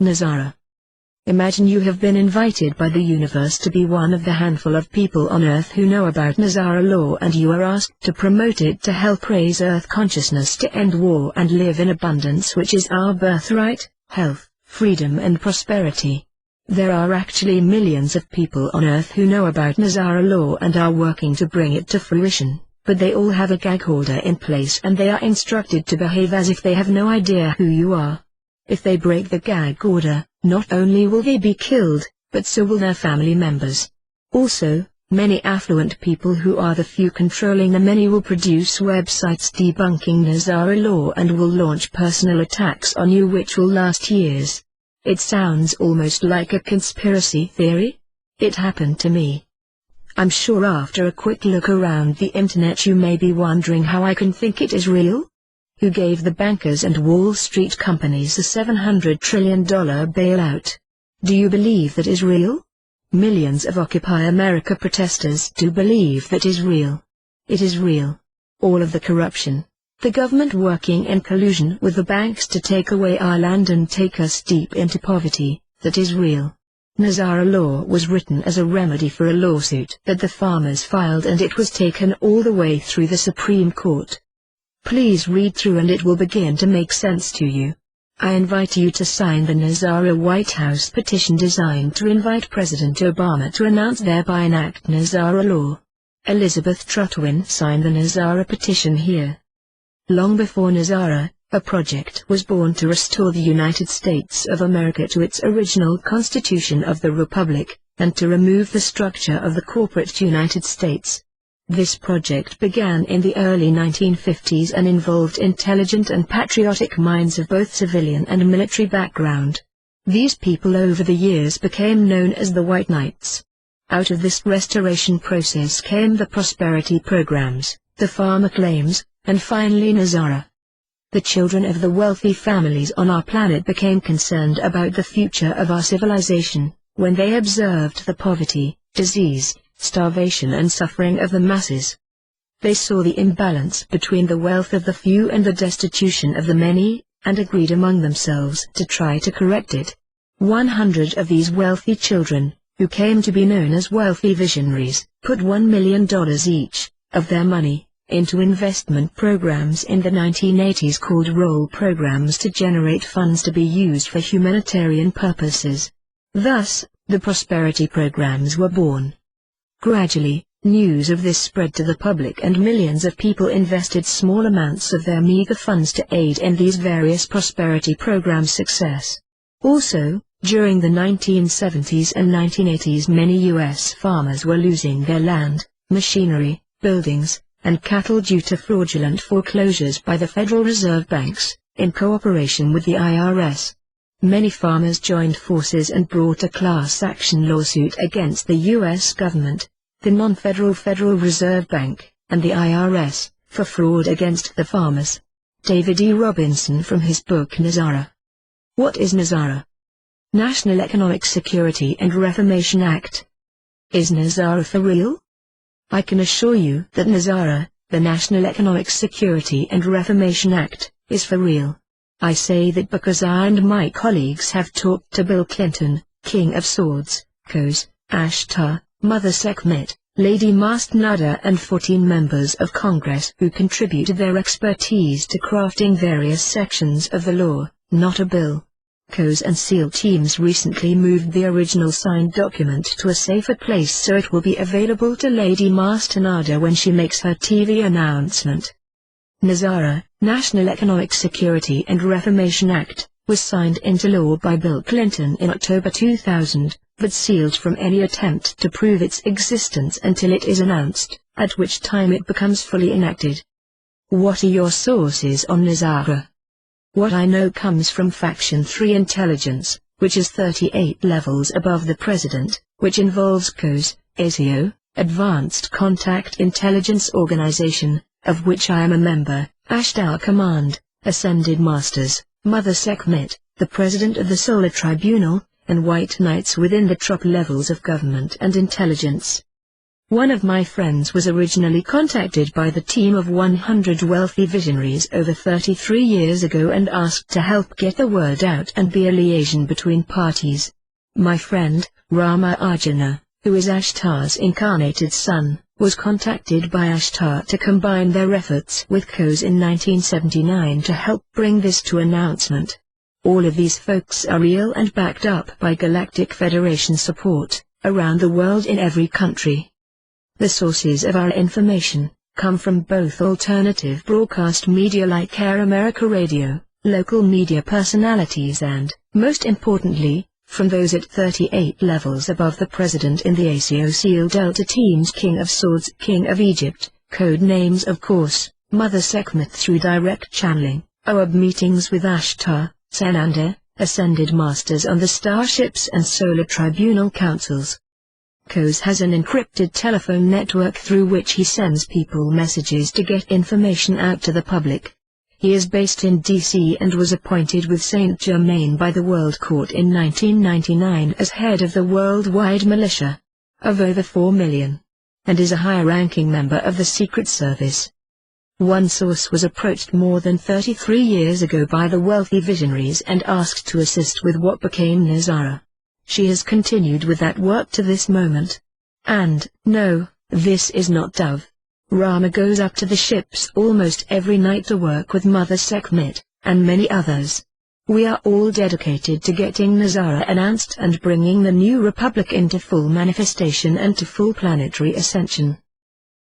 Nesara. Imagine you have been invited by the universe to be one of the handful of people on Earth who know about Nesara law, and you are asked to promote it to help raise Earth consciousness to end war and live in abundance, which is our birthright, health, freedom and prosperity. There are actually millions of people on Earth who know about Nesara law and are working to bring it to fruition, but they all have a gag order in place and they are instructed to behave as if they have no idea who you are. If they break the gag order, not only will they be killed, but so will their family members. Also, many affluent people who are the few controlling the many will produce websites debunking Nesara law and will launch personal attacks on you which will last years. It sounds almost like a conspiracy theory. It happened to me. I'm sure after a quick look around the internet you may be wondering how I can think it is real? Who gave the bankers and Wall Street companies a $700 trillion bailout? Do you believe that is real? Millions of Occupy America protesters do believe that is real. It is real. All of the corruption, the government working in collusion with the banks to take away our land and take us deep into poverty, that is real. Nesara law was written as a remedy for a lawsuit that the farmers filed, and it was taken all the way through the Supreme Court. Please read through and it will begin to make sense to you. I invite you to sign the Nesara White House petition designed to invite President Obama to announce thereby enact Nesara law. Elizabeth Trotwin signed the Nesara petition here. Long before Nesara, a project was born to restore the United States of America to its original Constitution of the Republic, and to remove the structure of the corporate United States. This project began in the early 1950s and involved intelligent and patriotic minds of both civilian and military background. These people over the years became known as the White Knights. Out of this restoration process came the prosperity programs, the farmer claims, and finally Nesara. The children of the wealthy families on our planet became concerned about the future of our civilization, when they observed the poverty, disease, starvation and suffering of the masses. They saw the imbalance between the wealth of the few and the destitution of the many, and agreed among themselves to try to correct it. 100 of these wealthy children, who came to be known as wealthy visionaries, put $1 million each, of their money, into investment programs in the 1980s called roll programs to generate funds to be used for humanitarian purposes. Thus, the prosperity programs were born. Gradually, news of this spread to the public and millions of people invested small amounts of their meager funds to aid in these various prosperity programs' success. Also, during the 1970s and 1980s many U.S. farmers were losing their land, machinery, buildings, and cattle due to fraudulent foreclosures by the Federal Reserve banks, in cooperation with the IRS. Many farmers joined forces and brought a class action lawsuit against the U.S. government, the non-federal Federal Reserve Bank, and the IRS, for fraud against the farmers. David E. Robinson from his book Nesara. What is Nesara? National Economic Security and Reformation Act. Is Nesara for real? I can assure you that Nesara, the National Economic Security and Reformation Act, is for real. I say that because I and my colleagues have talked to Bill Clinton, King of Swords, Coase, Ashtar, Mother Sekhmet, Lady Mastnada and 14 members of Congress who contributed their expertise to crafting various sections of the law, not a bill. Coase and SEAL teams recently moved the original signed document to a safer place so it will be available to Lady Mastnada when she makes her TV announcement. Nesara, National Economic Security and Reformation Act, was signed into law by Bill Clinton in October 2000, but sealed from any attempt to prove its existence until it is announced, at which time it becomes fully enacted. What are your sources on Nesara? What I know comes from Faction 3 Intelligence, which is 38 levels above the President, which involves Coase, ASIO, Advanced Contact Intelligence Organization, of which I am a member, Ashtar Command, Ascended Masters, Mother Sekhmet, the President of the Solar Tribunal, and White Knights within the top levels of government and intelligence. One of my friends was originally contacted by the team of 100 wealthy visionaries over 33 years ago and asked to help get the word out and be a liaison between parties. My friend, Rama Arjuna, who is Ashtar's incarnated son, was contacted by Ashtar to combine their efforts with Ko's in 1979 to help bring this to announcement. All of these folks are real and backed up by Galactic Federation support, around the world in every country. The sources of our information come from both alternative broadcast media like Air America Radio, local media personalities and, most importantly, from those at 38 levels above the president in the ACO SEAL Delta Team's King of Swords, King of Egypt, code names of course, Mother Sekhmet through direct channeling, OAB meetings with Ashtar, Sananda, Ascended Masters on the starships and Solar Tribunal councils. Kos has an encrypted telephone network through which he sends people messages to get information out to the public. He is based in D.C. and was appointed with Saint Germain by the World Court in 1999 as head of the worldwide militia of over 4 million, and is a high-ranking member of the Secret Service. One source was approached more than 33 years ago by the wealthy visionaries and asked to assist with what became Nesara. She has continued with that work to this moment. And, no, this is not Dove. Rama goes up to the ships almost every night to work with Mother Sekhmet, and many others. We are all dedicated to getting Nesara announced and bringing the new republic into full manifestation and to full planetary ascension.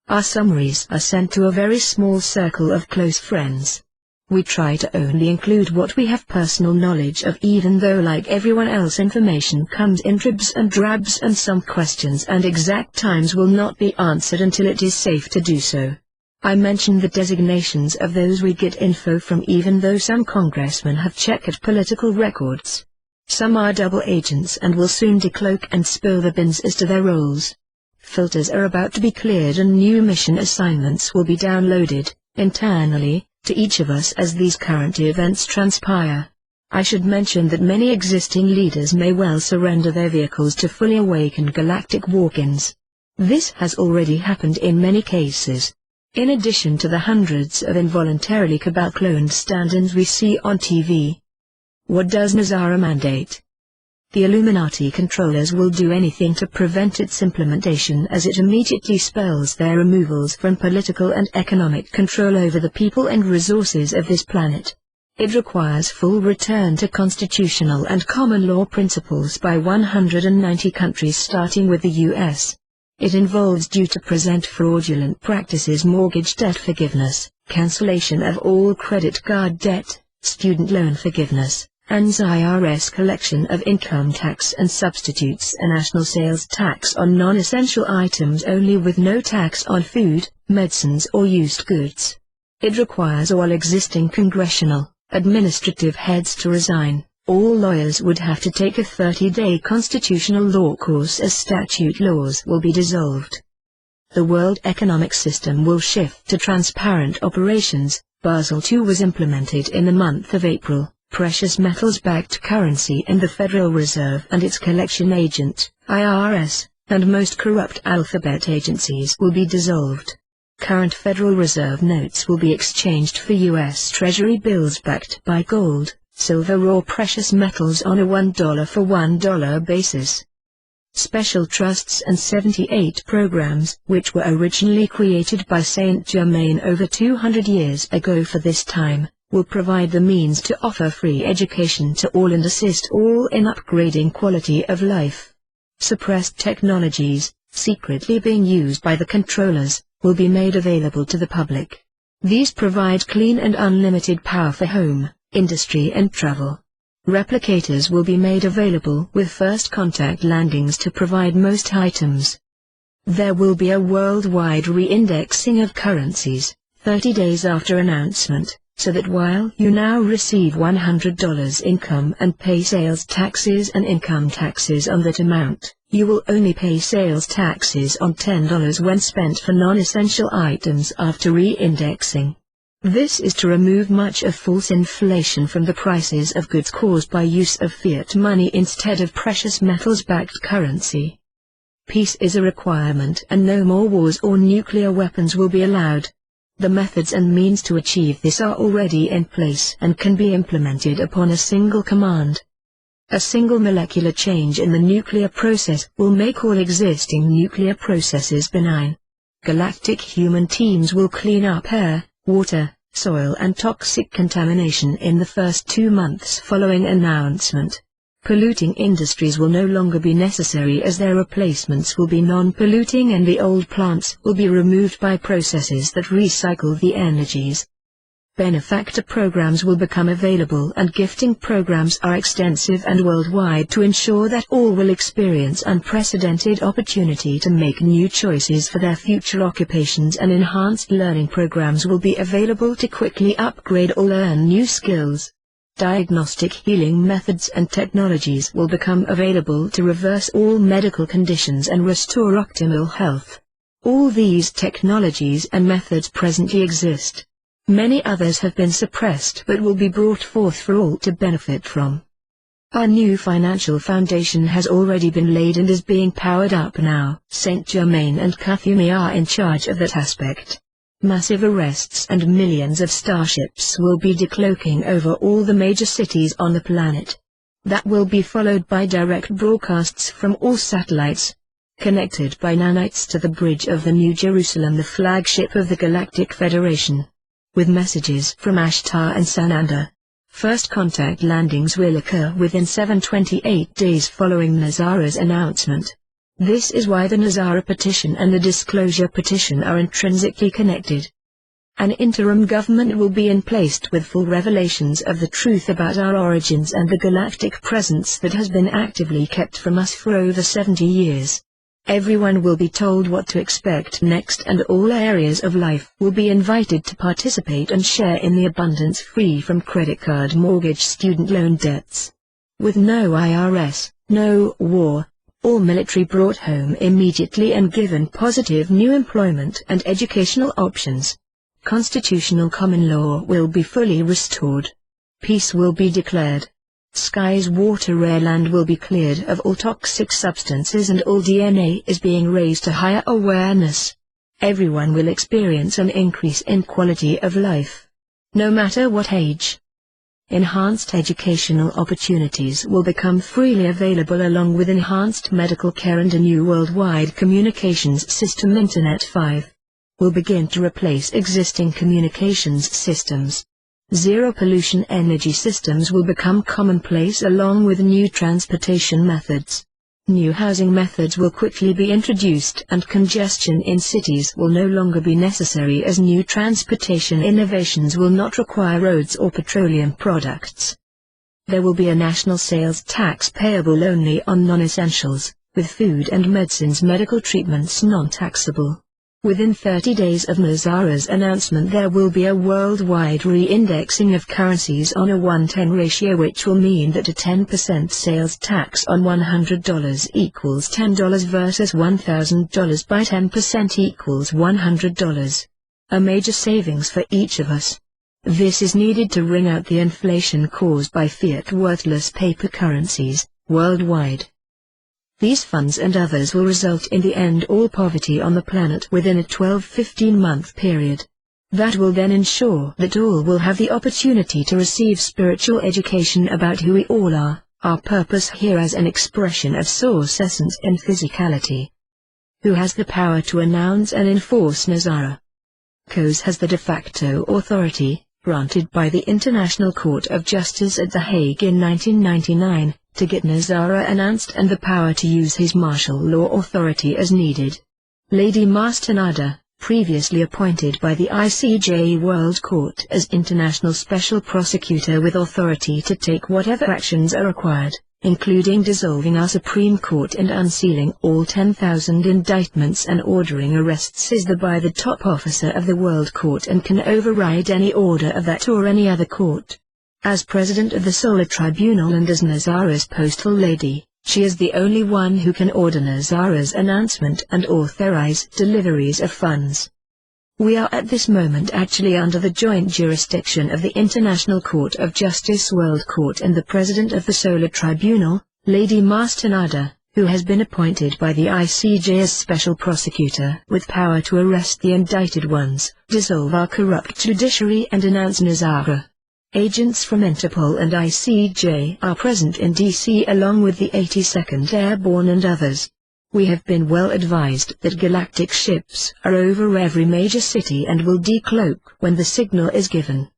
Our summaries are sent to a very small circle of close friends. We try to only include what we have personal knowledge of, even though like everyone else information comes in dribs and drabs and some questions and exact times will not be answered until it is safe to do so. I mentioned the designations of those we get info from, even though some congressmen have checked political records. Some are double agents and will soon decloak and spill the beans as to their roles. Filters are about to be cleared and new mission assignments will be downloaded, internally, to each of us as these current events transpire. I should mention that many existing leaders may well surrender their vehicles to fully awakened galactic walk-ins. This has already happened in many cases. In addition to the hundreds of involuntarily cabal-cloned stand-ins we see on TV. What does Nesara mandate? The Illuminati controllers will do anything to prevent its implementation, as it immediately spells their removals from political and economic control over the people and resources of this planet. It requires full return to constitutional and common law principles by 190 countries starting with the U.S. It involves due to present fraudulent practices, mortgage debt forgiveness, cancellation of all credit card debt, student loan forgiveness, and IRS collection of income tax, and substitutes a national sales tax on non-essential items only, with no tax on food, medicines or used goods. It requires all existing congressional, administrative heads to resign. All lawyers would have to take a 30-day constitutional law course, as statute laws will be dissolved. The world economic system will shift to transparent operations. Basel II was implemented in the month of April. Precious metals-backed currency and the Federal Reserve and its collection agent, IRS, and most corrupt alphabet agencies will be dissolved. Current Federal Reserve notes will be exchanged for U.S. Treasury bills backed by gold, silver or precious metals on a $1 for $1 basis. Special trusts and 78 programs, which were originally created by Saint Germain over 200 years ago for this time, will provide the means to offer free education to all and assist all in upgrading quality of life. Suppressed technologies, secretly being used by the controllers, will be made available to the public. These provide clean and unlimited power for home, industry and travel. Replicators will be made available with first contact landings to provide most items. There will be a worldwide re-indexing of currencies, 30 days after announcement, so that while you now receive $100 income and pay sales taxes and income taxes on that amount, you will only pay sales taxes on $10 when spent for non-essential items after re-indexing. This is to remove much of false inflation from the prices of goods caused by use of fiat money instead of precious metals-backed currency. Peace is a requirement and no more wars or nuclear weapons will be allowed. The methods and means to achieve this are already in place and can be implemented upon a single command. A single molecular change in the nuclear process will make all existing nuclear processes benign. Galactic human teams will clean up air, water, soil and toxic contamination in the first 2 months following announcement. Polluting industries will no longer be necessary as their replacements will be non-polluting and the old plants will be removed by processes that recycle the energies. Benefactor programs will become available and gifting programs are extensive and worldwide to ensure that all will experience unprecedented opportunity to make new choices for their future occupations, and enhanced learning programs will be available to quickly upgrade or learn new skills. Diagnostic healing methods and technologies will become available to reverse all medical conditions and restore optimal health. All these technologies and methods presently exist. Many others have been suppressed but will be brought forth for all to benefit from. Our new financial foundation has already been laid and is being powered up now. Saint Germain and Kuthumi are in charge of that aspect. Massive arrests and millions of starships will be decloaking over all the major cities on the planet. That will be followed by direct broadcasts from all satellites, connected by nanites to the Bridge of the New Jerusalem, the flagship of the Galactic Federation, with messages from Ashtar and Sananda. First contact landings will occur within 728 days following Nesara's announcement. This is why the Nesara petition and the disclosure petition are intrinsically connected. An interim government will be in place with full revelations of the truth about our origins and the galactic presence that has been actively kept from us for over 70 years. Everyone will be told what to expect next, and all areas of life will be invited to participate and share in the abundance free from credit card, mortgage, student loan debts. With no IRS, no war, all military brought home immediately and given positive new employment and educational options. Constitutional common law will be fully restored. Peace will be declared. Skies, water, air, land will be cleared of all toxic substances and all DNA is being raised to higher awareness. Everyone will experience an increase in quality of life, no matter what age. Enhanced educational opportunities will become freely available along with enhanced medical care, and a new worldwide communications system, Internet 5, will begin to replace existing communications systems. Zero pollution energy systems will become commonplace along with new transportation methods. New housing methods will quickly be introduced and congestion in cities will no longer be necessary as new transportation innovations will not require roads or petroleum products. There will be a national sales tax payable only on non-essentials, with food and medicines, medical treatments non-taxable. Within 30 days of Nesara's announcement there will be a worldwide re-indexing of currencies on a 1:10 ratio, which will mean that a 10% sales tax on $100 equals $10 versus $1,000 by 10% equals $100. A major savings for each of us. This is needed to wring out the inflation caused by fiat worthless paper currencies worldwide. These funds and others will result in the end all poverty on the planet within a 12-15 month period. That will then ensure that all will have the opportunity to receive spiritual education about who we all are, our purpose here as an expression of source essence and physicality. Who has the power to announce and enforce Nesara? COS has the de facto authority, granted by the International Court of Justice at The Hague in 1999, to get Nesara announced and the power to use his martial law authority as needed. Lady Mastanada, previously appointed by the ICJ World Court as International Special Prosecutor with authority to take whatever actions are required, including dissolving our Supreme Court and unsealing all 10,000 indictments and ordering arrests, is by the top officer of the World Court and can override any order of that or any other court. As President of the Solar Tribunal and as Nesara's postal lady, she is the only one who can order Nesara's announcement and authorize deliveries of funds. We are at this moment actually under the joint jurisdiction of the International Court of Justice World Court and the President of the Solar Tribunal, Lady Mastanada, who has been appointed by the ICJ as special prosecutor with power to arrest the indicted ones, dissolve our corrupt judiciary and announce Nesara. Agents from Interpol and ICJ are present in DC along with the 82nd Airborne and others. We have been well advised that galactic ships are over every major city and will decloak when the signal is given.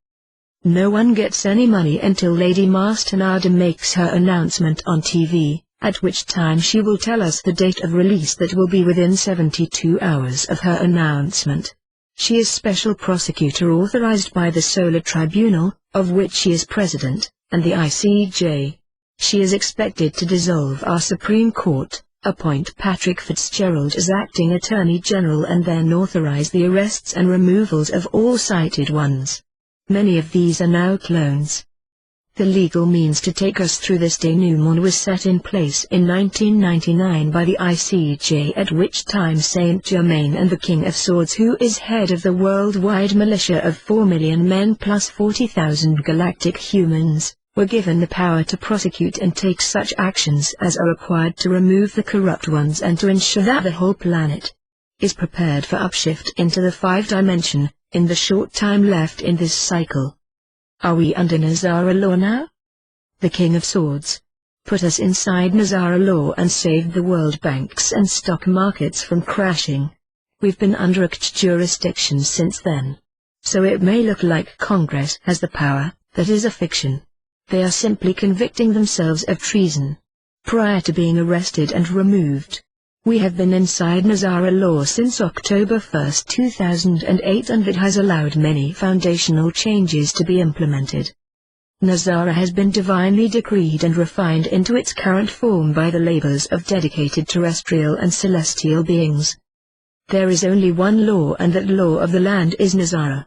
No one gets any money until Lady Mastinada makes her announcement on TV, at which time she will tell us the date of release that will be within 72 hours of her announcement. She is special prosecutor authorized by the Solar Tribunal, of which she is president, and the ICJ. She is expected to dissolve our Supreme Court, appoint Patrick Fitzgerald as acting Attorney General and then authorize the arrests and removals of all cited ones. Many of these are now clones. The legal means to take us through this denouement was set in place in 1999 by the ICJ, at which time Saint Germain and the King of Swords, who is head of the worldwide militia of 4 million men plus 40,000 galactic humans, were given the power to prosecute and take such actions as are required to remove the corrupt ones and to ensure that the whole planet is prepared for upshift into the 5th dimension, in the short time left in this cycle. Are we under Nesara law now? The King of Swords put us inside Nesara law and saved the world banks and stock markets from crashing. We've been under ACT jurisdiction since then. So it may look like Congress has the power, that is a fiction. They are simply convicting themselves of treason prior to being arrested and removed. We have been inside Nesara law since October 1, 2008, and it has allowed many foundational changes to be implemented. Nesara has been divinely decreed and refined into its current form by the labors of dedicated terrestrial and celestial beings. There is only one law, and that law of the land is Nesara.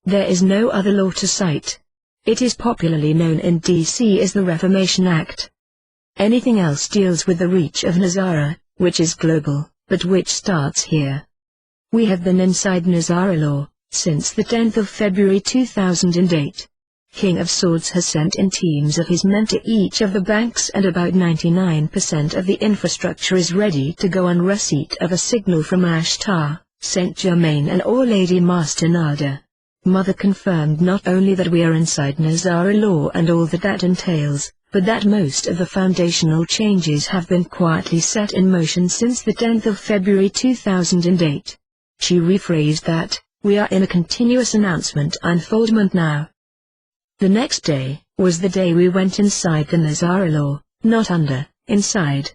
There is no other law to cite. It is popularly known in DC as the Reformation Act. Anything else deals with the reach of Nesara, which is global, but which starts here. We have been inside Nesara law since the 10th of February 2008. King of Swords has sent in teams of his men to each of the banks, and about 99% of the infrastructure is ready to go on receipt of a signal from Ashtar, Saint Germain and or Lady Mastinada. Mother confirmed not only that we are inside Nesara law and all that that entails, but that most of the foundational changes have been quietly set in motion since the 10th of February 2008. She rephrased that, we are in a continuous announcement unfoldment now. The next day was the day we went inside the Nesara law, not under, inside.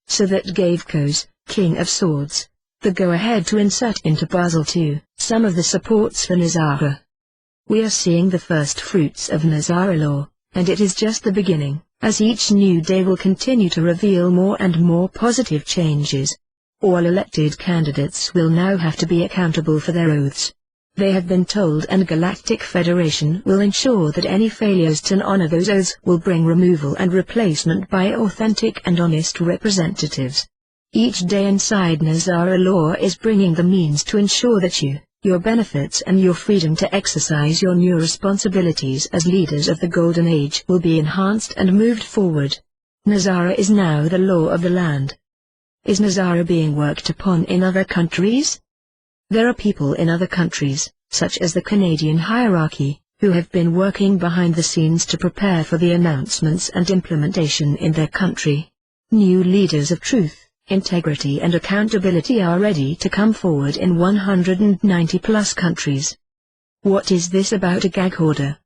So that gave Kos, King of Swords, the go-ahead to insert into Basel II some of the supports for Nesara. We are seeing the first fruits of Nesara law, and it is just the beginning, as each new day will continue to reveal more and more positive changes. All elected candidates will now have to be accountable for their oaths. They have been told, and Galactic Federation will ensure that any failures to honor those oaths will bring removal and replacement by authentic and honest representatives. Each day inside Nesara law is bringing the means to ensure that your benefits and your freedom to exercise your new responsibilities as leaders of the Golden Age will be enhanced and moved forward. Nesara is now the law of the land. Is Nesara being worked upon in other countries? There are people in other countries, such as the Canadian hierarchy, who have been working behind the scenes to prepare for the announcements and implementation in their country. New leaders of truth, integrity and accountability are ready to come forward in 190+ countries. What is this about a gag order?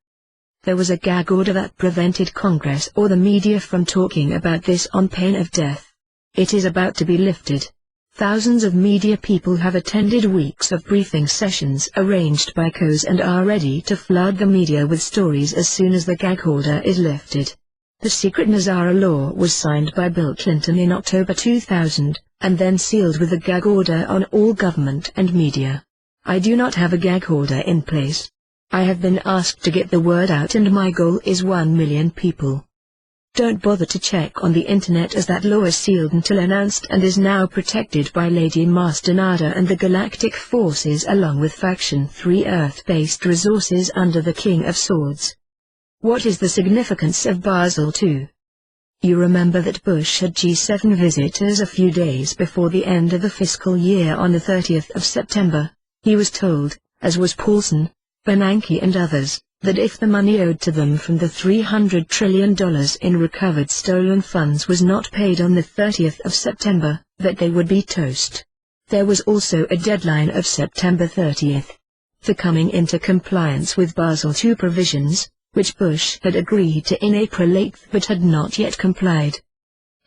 There was a gag order that prevented Congress or the media from talking about this on pain of death. It is about to be lifted. Thousands of media people have attended weeks of briefing sessions arranged by Kos and are ready to flood the media with stories as soon as the gag order is lifted. The secret Nesara law was signed by Bill Clinton in October 2000, and then sealed with a gag order on all government and media. I do not have a gag order in place. I have been asked to get the word out, and my goal is 1 million people. Don't bother to check on the internet, as that law is sealed until announced and is now protected by Lady Mastinada and the Galactic Forces along with Faction 3 Earth-based resources under the King of Swords. What is the significance of Basel II? You remember that Bush had G7 visitors a few days before the end of the fiscal year on the 30th of September. He was told, as was Paulson, Bernanke and others, that if the money owed to them from the $300 trillion in recovered stolen funds was not paid on the 30th of September, that they would be toast. There was also a deadline of September 30th for coming into compliance with Basel II provisions, which Bush had agreed to in April 8 but had not yet complied.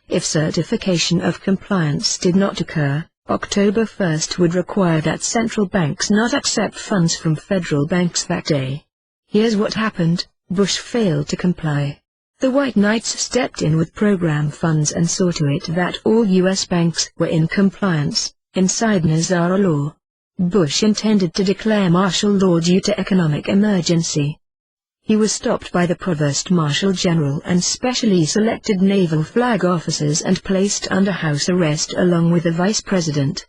If certification of compliance did not occur, October 1 would require that central banks not accept funds from federal banks that day. Here's what happened: Bush failed to comply. The White Knights stepped in with program funds and saw to it that all U.S. banks were in compliance, inside Nesara law. Bush intended to declare martial law due to economic emergency. He was stopped by the Provost Marshal General and specially selected naval flag officers and placed under house arrest along with the Vice President.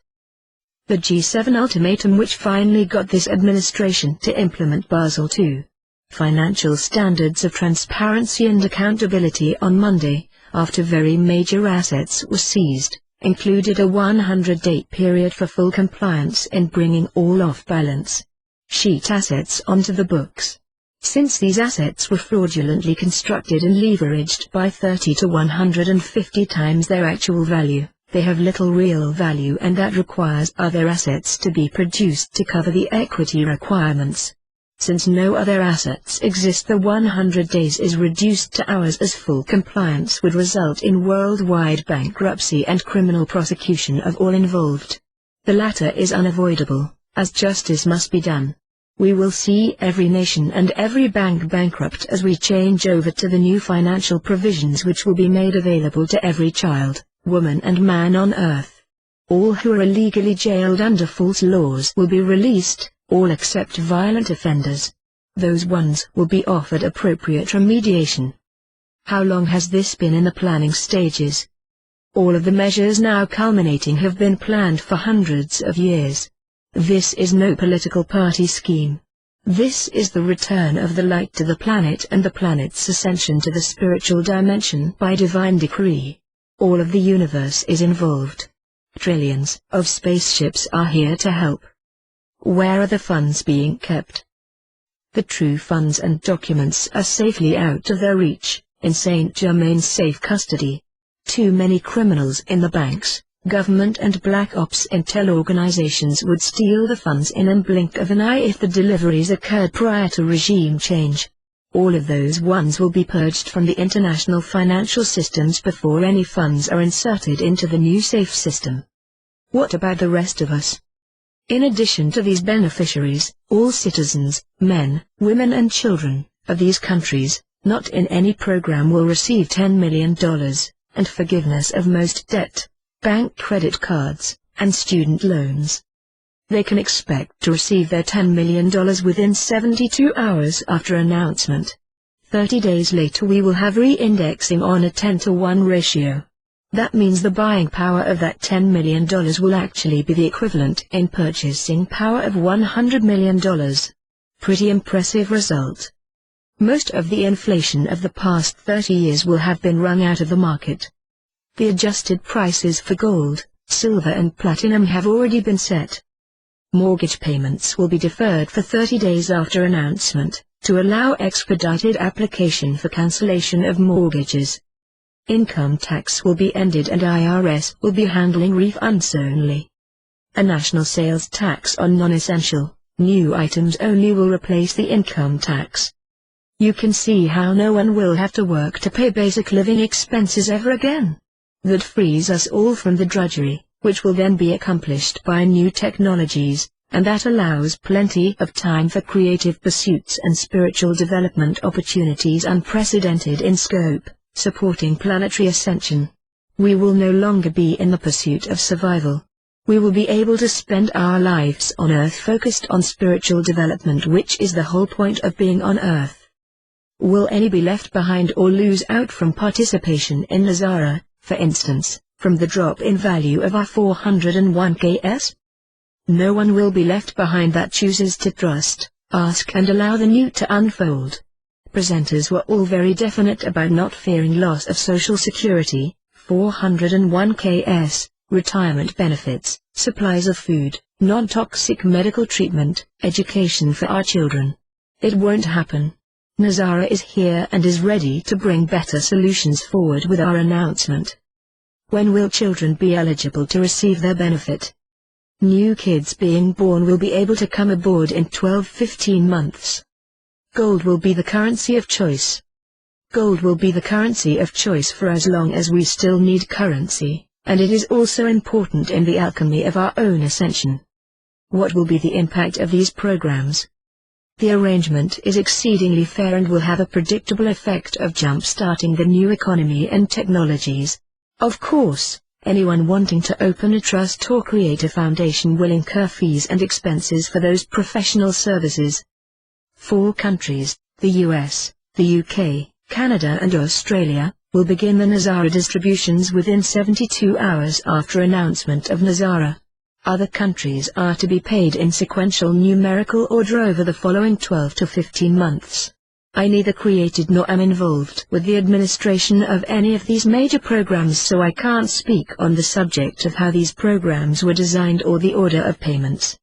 The G7 ultimatum which finally got this administration to implement Basel II financial standards of transparency and accountability on Monday, after very major assets were seized, included a 100-day period for full compliance in bringing all off-balance sheet assets onto the books. Since these assets were fraudulently constructed and leveraged by 30 to 150 times their actual value, they have little real value, and that requires other assets to be produced to cover the equity requirements. Since no other assets exist, the 100 days is reduced to hours, as full compliance would result in worldwide bankruptcy and criminal prosecution of all involved. The latter is unavoidable, as justice must be done. We will see every nation and every bank bankrupt as we change over to the new financial provisions which will be made available to every child, woman and man on earth. All who are illegally jailed under false laws will be released, all except violent offenders. Those ones will be offered appropriate remediation. How long has this been in the planning stages? All of the measures now culminating have been planned for hundreds of years. This is no political party scheme. This is the return of the light to the planet and the planet's ascension to the spiritual dimension by divine decree. All of the universe is involved. Trillions of spaceships are here to help. Where are the funds being kept? The true funds and documents are safely out of their reach, in Saint Germain's safe custody. Too many criminals in the banks, government and black ops intel organizations would steal the funds in a blink of an eye if the deliveries occurred prior to regime change. All of those ones will be purged from the international financial systems before any funds are inserted into the new safe system. What about the rest of us? In addition to these beneficiaries, all citizens, men, women and children, of these countries, not in any program, will receive $10 million, and forgiveness of most debt, bank credit cards, and student loans. They can expect to receive their $10 million within 72 hours after announcement. 30 days later we will have re-indexing on a 10-to-1 ratio. That means the buying power of that $10 million will actually be the equivalent in purchasing power of $100 million. Pretty impressive result. Most of the inflation of the past 30 years will have been wrung out of the market. The adjusted prices for gold, silver and platinum have already been set. Mortgage payments will be deferred for 30 days after announcement, to allow expedited application for cancellation of mortgages. Income tax will be ended and IRS will be handling refunds only. A national sales tax on non-essential, new items only will replace the income tax. You can see how no one will have to work to pay basic living expenses ever again. That frees us all from the drudgery, which will then be accomplished by new technologies, and that allows plenty of time for creative pursuits and spiritual development opportunities unprecedented in scope, supporting planetary ascension. We will no longer be in the pursuit of survival. We will be able to spend our lives on Earth focused on spiritual development, which is the whole point of being on Earth. Will any be left behind or lose out from participation in Nesara, for instance, from the drop in value of our 401ks? No one will be left behind that chooses to trust, ask and allow the new to unfold. Presenters were all very definite about not fearing loss of Social Security, 401ks, retirement benefits, supplies of food, non-toxic medical treatment, education for our children. It won't happen. Nesara is here and is ready to bring better solutions forward with our announcement. When will children be eligible to receive their benefit? New kids being born will be able to come aboard in 12-15 months. Gold will be the currency of choice. Gold will be the currency of choice for as long as we still need currency, and it is also important in the alchemy of our own ascension. What will be the impact of these programs? The arrangement is exceedingly fair and will have a predictable effect of jump-starting the new economy and technologies. Of course, anyone wanting to open a trust or create a foundation will incur fees and expenses for those professional services. 4 countries, the US, the UK, Canada and Australia, will begin the Nesara distributions within 72 hours after announcement of Nesara. Other countries are to be paid in sequential numerical order over the following 12 to 15 months. I neither created nor am involved with the administration of any of these major programs, so I can't speak on the subject of how these programs were designed or the order of payments.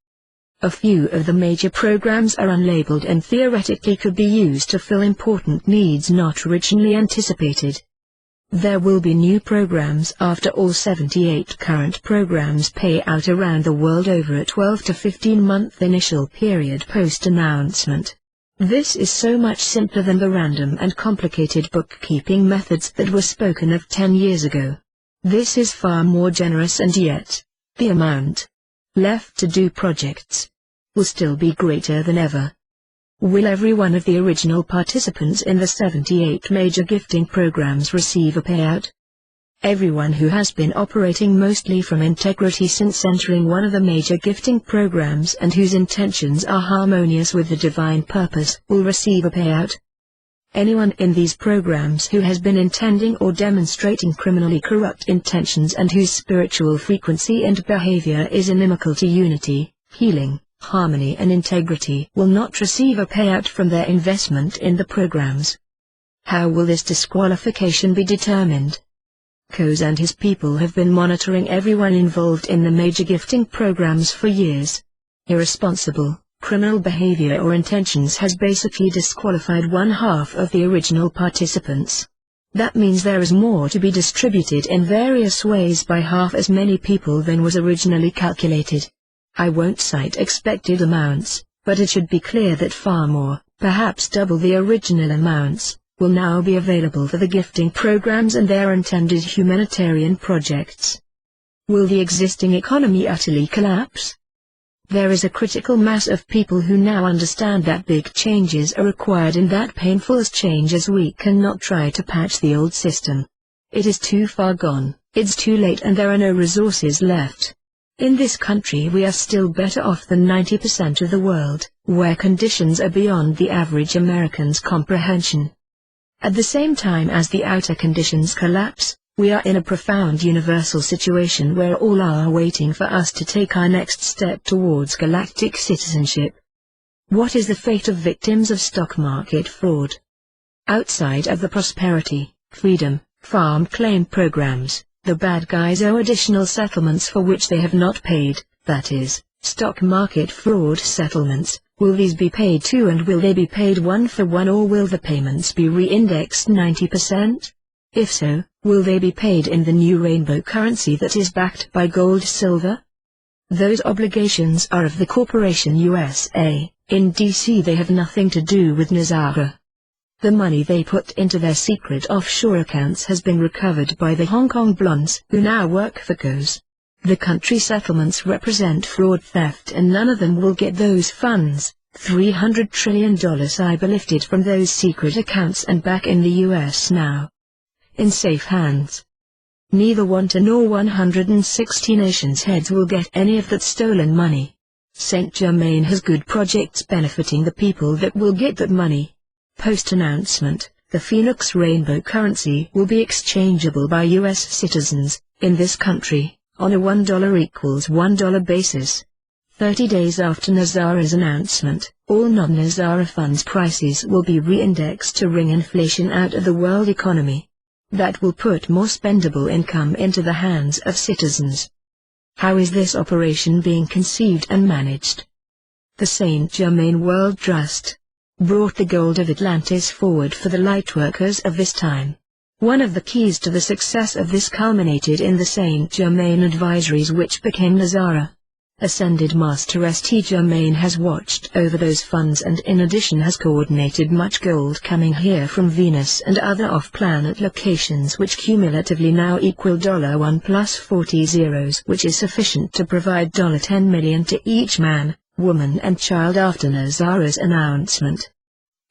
A few of the major programs are unlabeled and theoretically could be used to fill important needs not originally anticipated. There will be new programs after all 78 current programs pay out around the world over a 12 to 15 month initial period post-announcement. This is so much simpler than the random and complicated bookkeeping methods that were spoken of 10 years ago. This is far more generous, and yet, the amount left to do projects will still be greater than ever. Will every one of the original participants in the 78 major gifting programs receive a payout? Everyone who has been operating mostly from integrity since entering one of the major gifting programs and whose intentions are harmonious with the divine purpose will receive a payout. Anyone in these programs who has been intending or demonstrating criminally corrupt intentions and whose spiritual frequency and behavior is inimical to unity, healing, harmony and integrity will not receive a payout from their investment in the programs. How will this disqualification be determined? Coase and his people have been monitoring everyone involved in the major gifting programs for years. Irresponsible, criminal behavior or intentions has basically disqualified one half of the original participants. That means there is more to be distributed in various ways by half as many people than was originally calculated. I won't cite expected amounts, but it should be clear that far more, perhaps double the original amounts, will now be available for the gifting programs and their intended humanitarian projects. Will the existing economy utterly collapse? There is a critical mass of people who now understand that big changes are required and that painful as change as we cannot try to patch the old system. It is too far gone, it's too late, and there are no resources left. In this country we are still better off than 90% of the world, where conditions are beyond the average American's comprehension. At the same time as the outer conditions collapse, we are in a profound universal situation where all are waiting for us to take our next step towards galactic citizenship. What is the fate of victims of stock market fraud? Outside of the prosperity, freedom, farm claim programs, the bad guys owe additional settlements for which they have not paid, that is, stock market fraud settlements. Will these be paid too, and will they be paid one for one, or will the payments be re-indexed 90%? If so, will they be paid in the new rainbow currency that is backed by gold silver? Those obligations are of the corporation USA. In DC they have nothing to do with Nesara. The money they put into their secret offshore accounts has been recovered by the Hong Kong blondes who now work for Coase. The country settlements represent fraud theft, and none of them will get those funds, $300 trillion IBA lifted from those secret accounts and back in the US now, in safe hands. Neither Wanta nor 160 nations heads will get any of that stolen money. Saint Germain has good projects benefiting the people that will get that money. Post-announcement, the Phoenix Rainbow currency will be exchangeable by U.S. citizens, in this country, on a $1 equals $1 basis. 30 days after Nesara's announcement, all non-Nesara funds prices will be re-indexed to wring inflation out of the world economy. That will put more spendable income into the hands of citizens. How is this operation being conceived and managed? The Saint Germain World Trust brought the gold of Atlantis forward for the lightworkers of this time. One of the keys to the success of this culminated in the Saint Germain advisories, which became Nesara. Ascended Master St. Germain has watched over those funds and in addition has coordinated much gold coming here from Venus and other off-planet locations, which cumulatively now equal $1 plus 40 zeros, which is sufficient to provide $10 million to each man, woman and child after Nesara's announcement.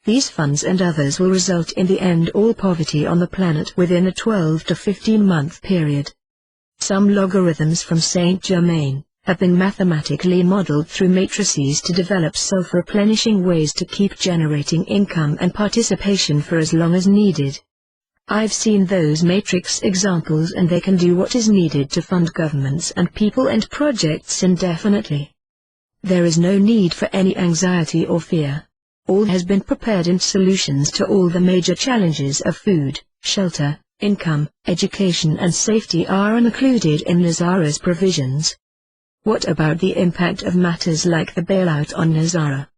These funds and others will result in the end all poverty on the planet within a 12 to 15-month period. Some logarithms from Saint Germain have been mathematically modeled through matrices to develop self-replenishing ways to keep generating income and participation for as long as needed. I've seen those matrix examples and they can do what is needed to fund governments and people and projects indefinitely. There is no need for any anxiety or fear. All has been prepared and solutions to all the major challenges of food, shelter, income, education and safety are included in Nesara's provisions. What about the impact of matters like the bailout on Nesara?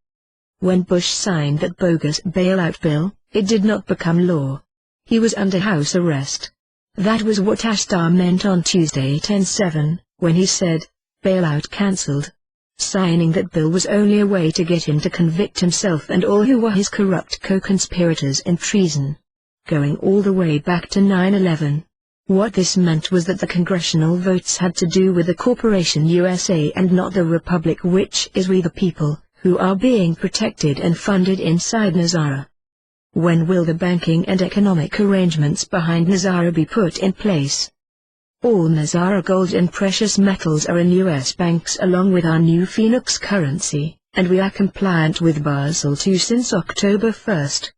When Bush signed that bogus bailout bill, it did not become law. He was under house arrest. That was what Ashtar meant on Tuesday 10/7, when he said, "Bailout cancelled." Signing that bill was only a way to get him to convict himself and all who were his corrupt co-conspirators in treason. Going all the way back to 9/11. What this meant was that the congressional votes had to do with the corporation USA and not the republic, which is we the people, who are being protected and funded inside Nesara. When will the banking and economic arrangements behind Nesara be put in place? All Nesara gold and precious metals are in US banks along with our new Phoenix currency, and we are compliant with Basel II since October 1st.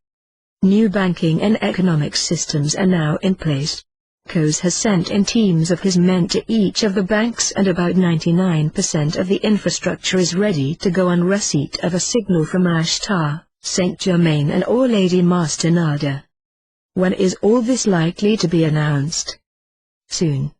New banking and economic systems are now in place. COS has sent in teams of his men to each of the banks and about 99% of the infrastructure is ready to go on receipt of a signal from Ashtar, Saint Germain and Our Lady Master Nada. When is all this likely to be announced? Soon.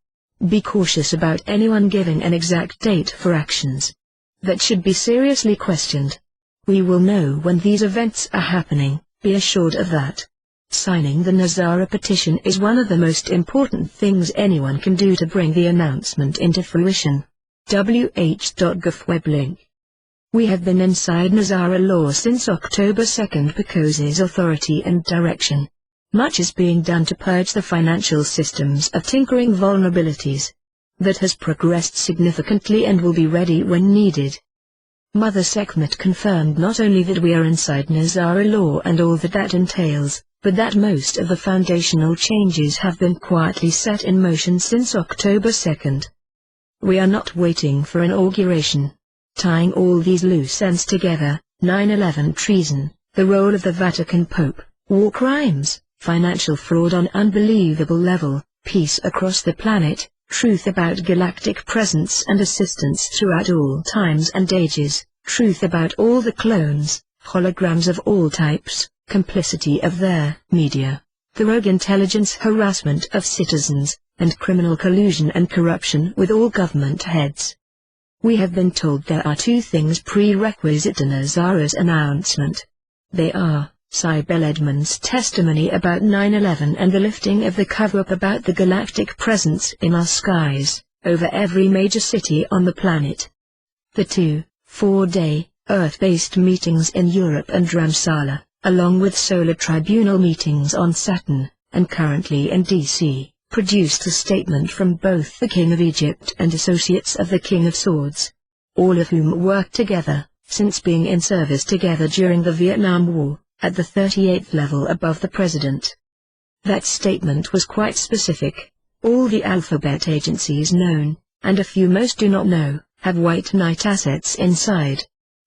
Be cautious about anyone giving an exact date for actions. That should be seriously questioned. We will know when these events are happening, be assured of that. Signing the Nesara petition is one of the most important things anyone can do to bring the announcement into fruition. wh.gov web link. We have been inside Nesara law since October 2nd because his authority and direction. Much is being done to purge the financial systems of tinkering vulnerabilities. That has progressed significantly and will be ready when needed. Mother Sekhmet confirmed not only that we are inside Nesara law and all that that entails, but that most of the foundational changes have been quietly set in motion since October 2nd. We are not waiting for inauguration. Tying all these loose ends together, 9/11 treason, the role of the Vatican Pope, war crimes, financial fraud on unbelievable level, peace across the planet, truth about galactic presence and assistance throughout all times and ages, truth about all the clones, holograms of all types, complicity of their media, the rogue intelligence harassment of citizens, and criminal collusion and corruption with all government heads. We have been told there are two things prerequisite to Nesara's announcement. They are, Cybele Edmonds' testimony about 9/11 and the lifting of the cover-up about the galactic presence in our skies, over every major city on the planet. The 2, 4-day, Earth-based meetings in Europe and Ramsala, along with solar tribunal meetings on Saturn, and currently in D.C., produced a statement from both the King of Egypt and associates of the King of Swords, all of whom worked together, since being in service together during the Vietnam War, at the 38th level above the President. That statement was quite specific. All the alphabet agencies known, and a few most do not know, have White Knight assets inside.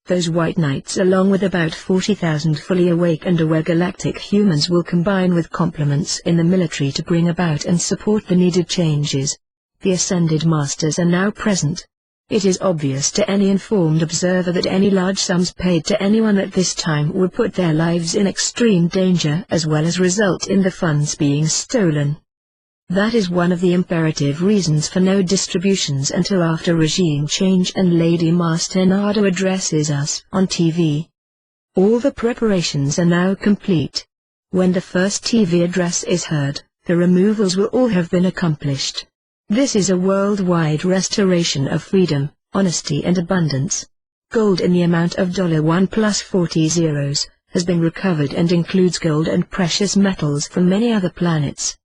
Those White Knights along with about 40,000 fully awake and aware galactic humans will combine with complements in the military to bring about and support the needed changes. The Ascended Masters are now present. It is obvious to any informed observer that any large sums paid to anyone at this time would put their lives in extreme danger as well as result in the funds being stolen. That is one of the imperative reasons for no distributions until after regime change and Lady Mastinado addresses us on TV. All the preparations are now complete. When the first TV address is heard, the removals will all have been accomplished. This is a worldwide restoration of freedom, honesty and abundance. Gold in the amount of $1 plus 40 zeros has been recovered and includes gold and precious metals from many other planets.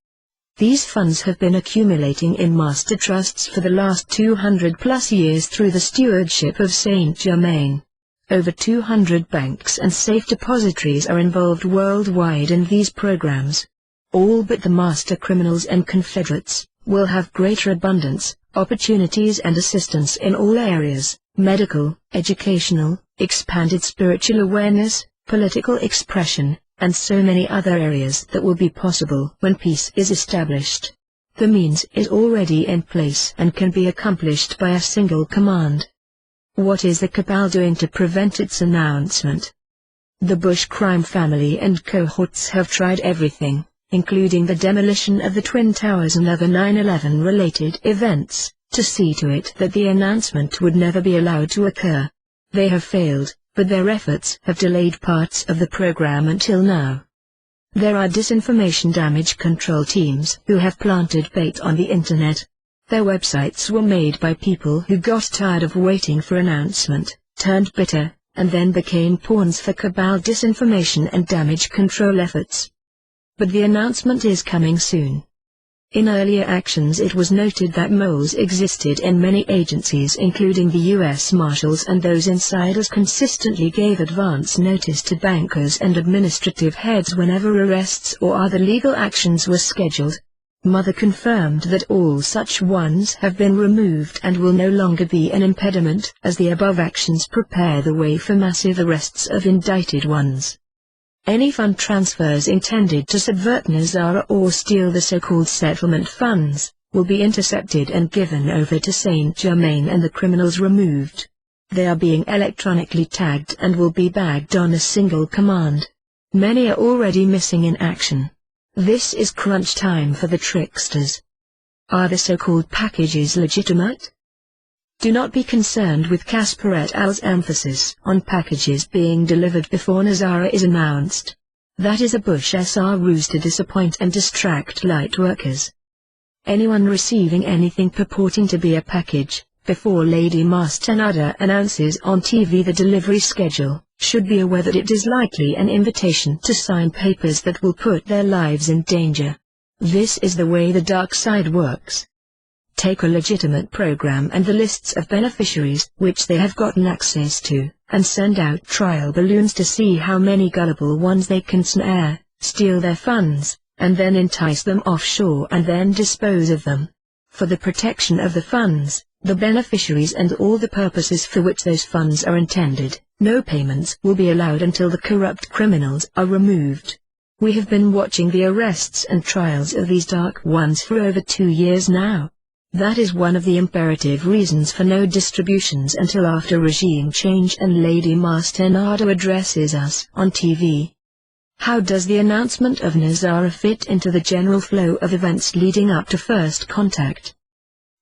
These funds have been accumulating in master trusts for the last 200 plus years through the stewardship of Saint Germain. Over 200 banks and safe depositories are involved worldwide in these programs. All but the master criminals and confederates will have greater abundance, opportunities and assistance in all areas: medical, educational, expanded spiritual awareness, political expression, and so many other areas that will be possible when peace is established. The means is already in place and can be accomplished by a single command. What is the cabal doing to prevent its announcement? The Bush crime family and cohorts have tried everything, including the demolition of the Twin Towers and other 9/11 related events, to see to it that the announcement would never be allowed to occur. They have failed, but their efforts have delayed parts of the program until now. There are disinformation damage control teams who have planted bait on the internet. Their websites were made by people who got tired of waiting for announcement, turned bitter, and then became pawns for cabal disinformation and damage control efforts. But the announcement is coming soon. In earlier actions it was noted that moles existed in many agencies including the U.S. Marshals, and those insiders consistently gave advance notice to bankers and administrative heads whenever arrests or other legal actions were scheduled. Mother confirmed that all such ones have been removed and will no longer be an impediment as the above actions prepare the way for massive arrests of indicted ones. Any fund transfers intended to subvert Nesara or steal the so-called settlement funds will be intercepted and given over to Saint Germain and the criminals removed. They are being electronically tagged and will be bagged on a single command. Many are already missing in action. This is crunch time for the tricksters. Are the so-called packages legitimate? Do not be concerned with Casper et al.'s emphasis on packages being delivered before Nesara is announced. That is a Bush SR ruse to disappoint and distract light workers. Anyone receiving anything purporting to be a package, before Lady Mastinado announces on TV the delivery schedule, should be aware that it is likely an invitation to sign papers that will put their lives in danger. This is the way the dark side works. Take a legitimate program and the lists of beneficiaries which they have gotten access to, and send out trial balloons to see how many gullible ones they can snare, steal their funds, and then entice them offshore and then dispose of them. For the protection of the funds, the beneficiaries and all the purposes for which those funds are intended, no payments will be allowed until the corrupt criminals are removed. We have been watching the arrests and trials of these dark ones for over 2 years now. That is one of the imperative reasons for no distributions until after regime change and Lady Mastinado addresses us on TV. How does the announcement of Nesara fit into the general flow of events leading up to first contact?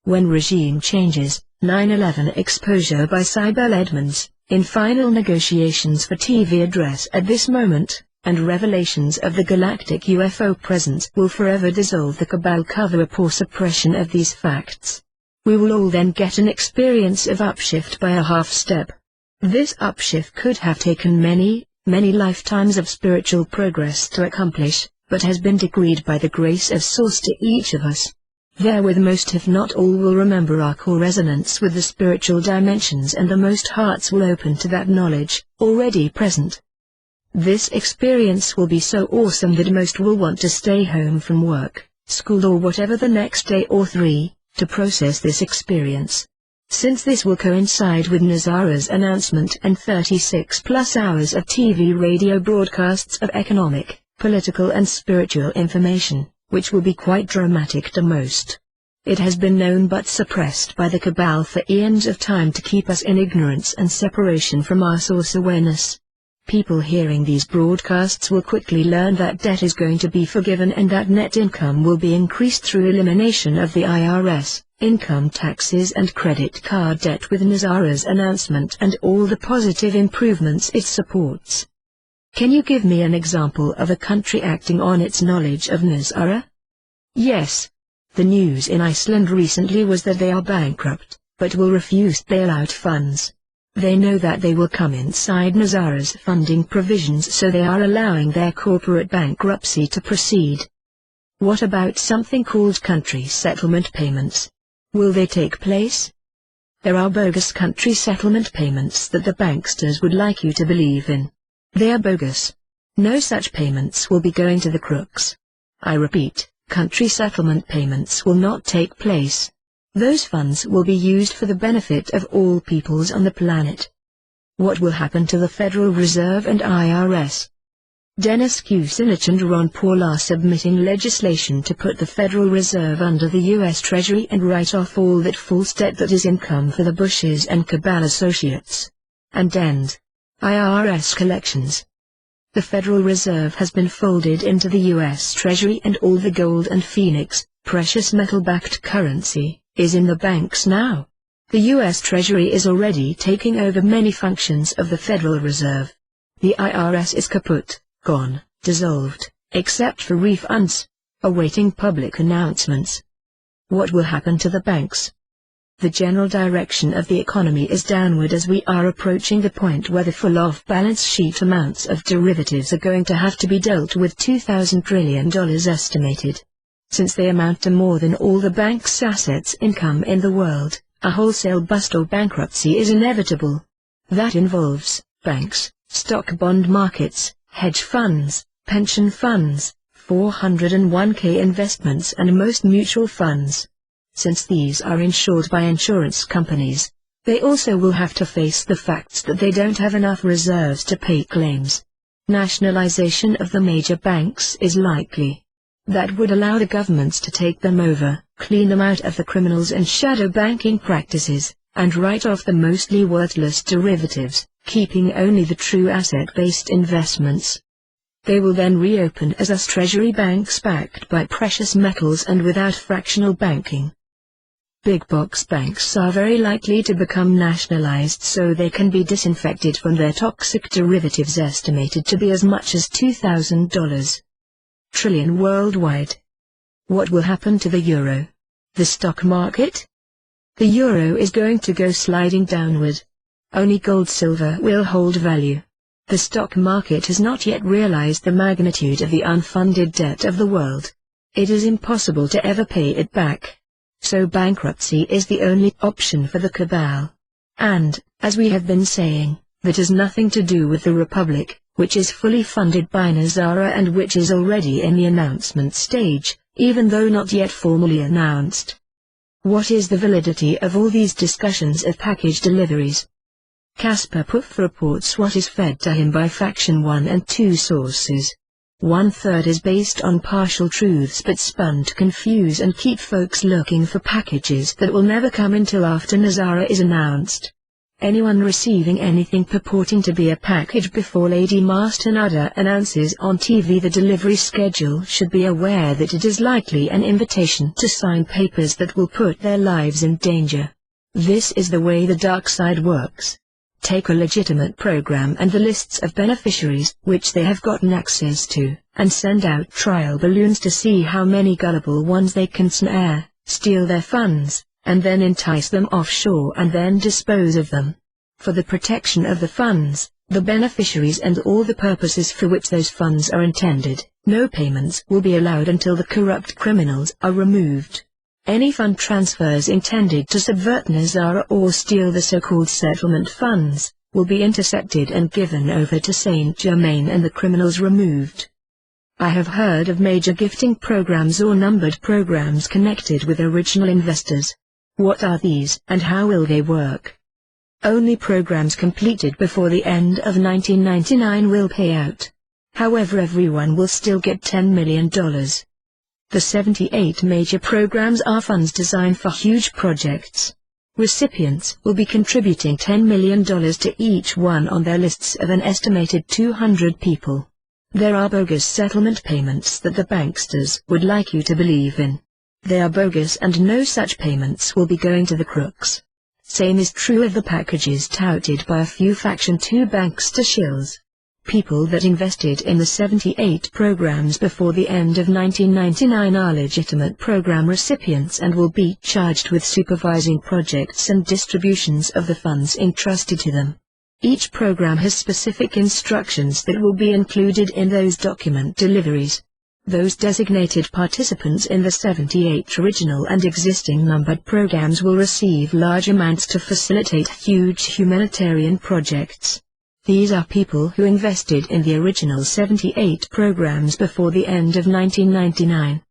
When regime changes, 9/11 exposure by Cybele Edmonds, in final negotiations for TV address at this moment, and revelations of the galactic UFO presence will forever dissolve the cabal cover-up or suppression of these facts. We will all then get an experience of upshift by a half-step. This upshift could have taken many lifetimes of spiritual progress to accomplish, but has been decreed by the grace of Source to each of us. Therewith most if not all will remember our core resonance with the spiritual dimensions, and the most hearts will open to that knowledge, already present. This experience will be so awesome that most will want to stay home from work, school or whatever the next day or 3, to process this experience. Since this will coincide with Nesara's announcement and 36 plus hours of TV radio broadcasts of economic, political and spiritual information, which will be quite dramatic to most. It has been known but suppressed by the cabal for eons of time to keep us in ignorance and separation from our source awareness. People hearing these broadcasts will quickly learn that debt is going to be forgiven and that net income will be increased through elimination of the IRS, income taxes and credit card debt with Nesara's announcement and all the positive improvements it supports. Can you give me an example of a country acting on its knowledge of Nesara? Yes. The news in Iceland recently was that they are bankrupt, but will refuse bailout funds. They know that they will come inside Nesara's funding provisions, so they are allowing their corporate bankruptcy to proceed. What about something called country settlement payments? Will they take place? There are bogus country settlement payments that the banksters would like you to believe in. They are bogus. No such payments will be going to the crooks. I repeat, country settlement payments will not take place. Those funds will be used for the benefit of all peoples on the planet. What will happen to the Federal Reserve and IRS? Dennis Kucinich and Ron Paul are submitting legislation to put the Federal Reserve under the U.S. Treasury and write off all that false debt that is income for the Bushes and cabal associates. And end IRS collections. The Federal Reserve has been folded into the U.S. Treasury, and all the gold and Phoenix, precious metal-backed currency, is in the banks now. The U.S. Treasury is already taking over many functions of the Federal Reserve. The IRS is kaput, gone, dissolved, except for refunds, awaiting public announcements. What will happen to the banks? The general direction of the economy is downward as we are approaching the point where the full off-balance sheet amounts of derivatives are going to have to be dealt with. $2,000 trillion estimated. Since they amount to more than all the bank's assets income in the world, a wholesale bust or bankruptcy is inevitable. That involves banks, stock bond markets, hedge funds, pension funds, 401k investments and most mutual funds. Since these are insured by insurance companies, they also will have to face the facts that they don't have enough reserves to pay claims. Nationalization of the major banks is likely. That would allow the governments to take them over, clean them out of the criminals and shadow banking practices, and write off the mostly worthless derivatives, keeping only the true asset-based investments. They will then reopen as US Treasury banks backed by precious metals and without fractional banking. Big box banks are very likely to become nationalized so they can be disinfected from their toxic derivatives estimated to be as much as $2,000 trillion worldwide. What will happen to the euro? The stock market? The euro is going to go sliding downward. Only gold-silver will hold value. The stock market has not yet realized the magnitude of the unfunded debt of the world. It is impossible to ever pay it back. So bankruptcy is the only option for the cabal. And, as we have been saying, that has nothing to do with the Republic, which is fully funded by Nesara and which is already in the announcement stage, even though not yet formally announced. What is the validity of all these discussions of package deliveries? Casper Puff reports what is fed to him by Faction 1 and 2 sources. 1/3 is based on partial truths but spun to confuse and keep folks looking for packages that will never come until after Nesara is announced. Anyone receiving anything purporting to be a package before Lady Mastanada announces on TV the delivery schedule should be aware that it is likely an invitation to sign papers that will put their lives in danger. This is the way the dark side works. Take a legitimate program and the lists of beneficiaries which they have gotten access to, and send out trial balloons to see how many gullible ones they can snare, steal their funds, and then entice them offshore and then dispose of them. For the protection of the funds, the beneficiaries and all the purposes for which those funds are intended, no payments will be allowed until the corrupt criminals are removed. Any fund transfers intended to subvert Nesara or steal the so-called settlement funds, will be intercepted and given over to Saint Germain and the criminals removed. I have heard of major gifting programs or numbered programs connected with original investors. What are these and how will they work? Only programs completed before the end of 1999 will pay out. However, everyone will still get $10 million. The 78 major programs are funds designed for huge projects. Recipients will be contributing $10 million to each one on their lists of an estimated 200 people. There are bogus settlement payments that the banksters would like you to believe in. They are bogus and no such payments will be going to the crooks. Same is true of the packages touted by a few Faction 2 bankster shills. People that invested in the 78 programs before the end of 1999 are legitimate program recipients and will be charged with supervising projects and distributions of the funds entrusted to them. Each program has specific instructions that will be included in those document deliveries. Those designated participants in the 78 original and existing numbered programs will receive large amounts to facilitate huge humanitarian projects. These are people who invested in the original 78 programs before the end of 1999.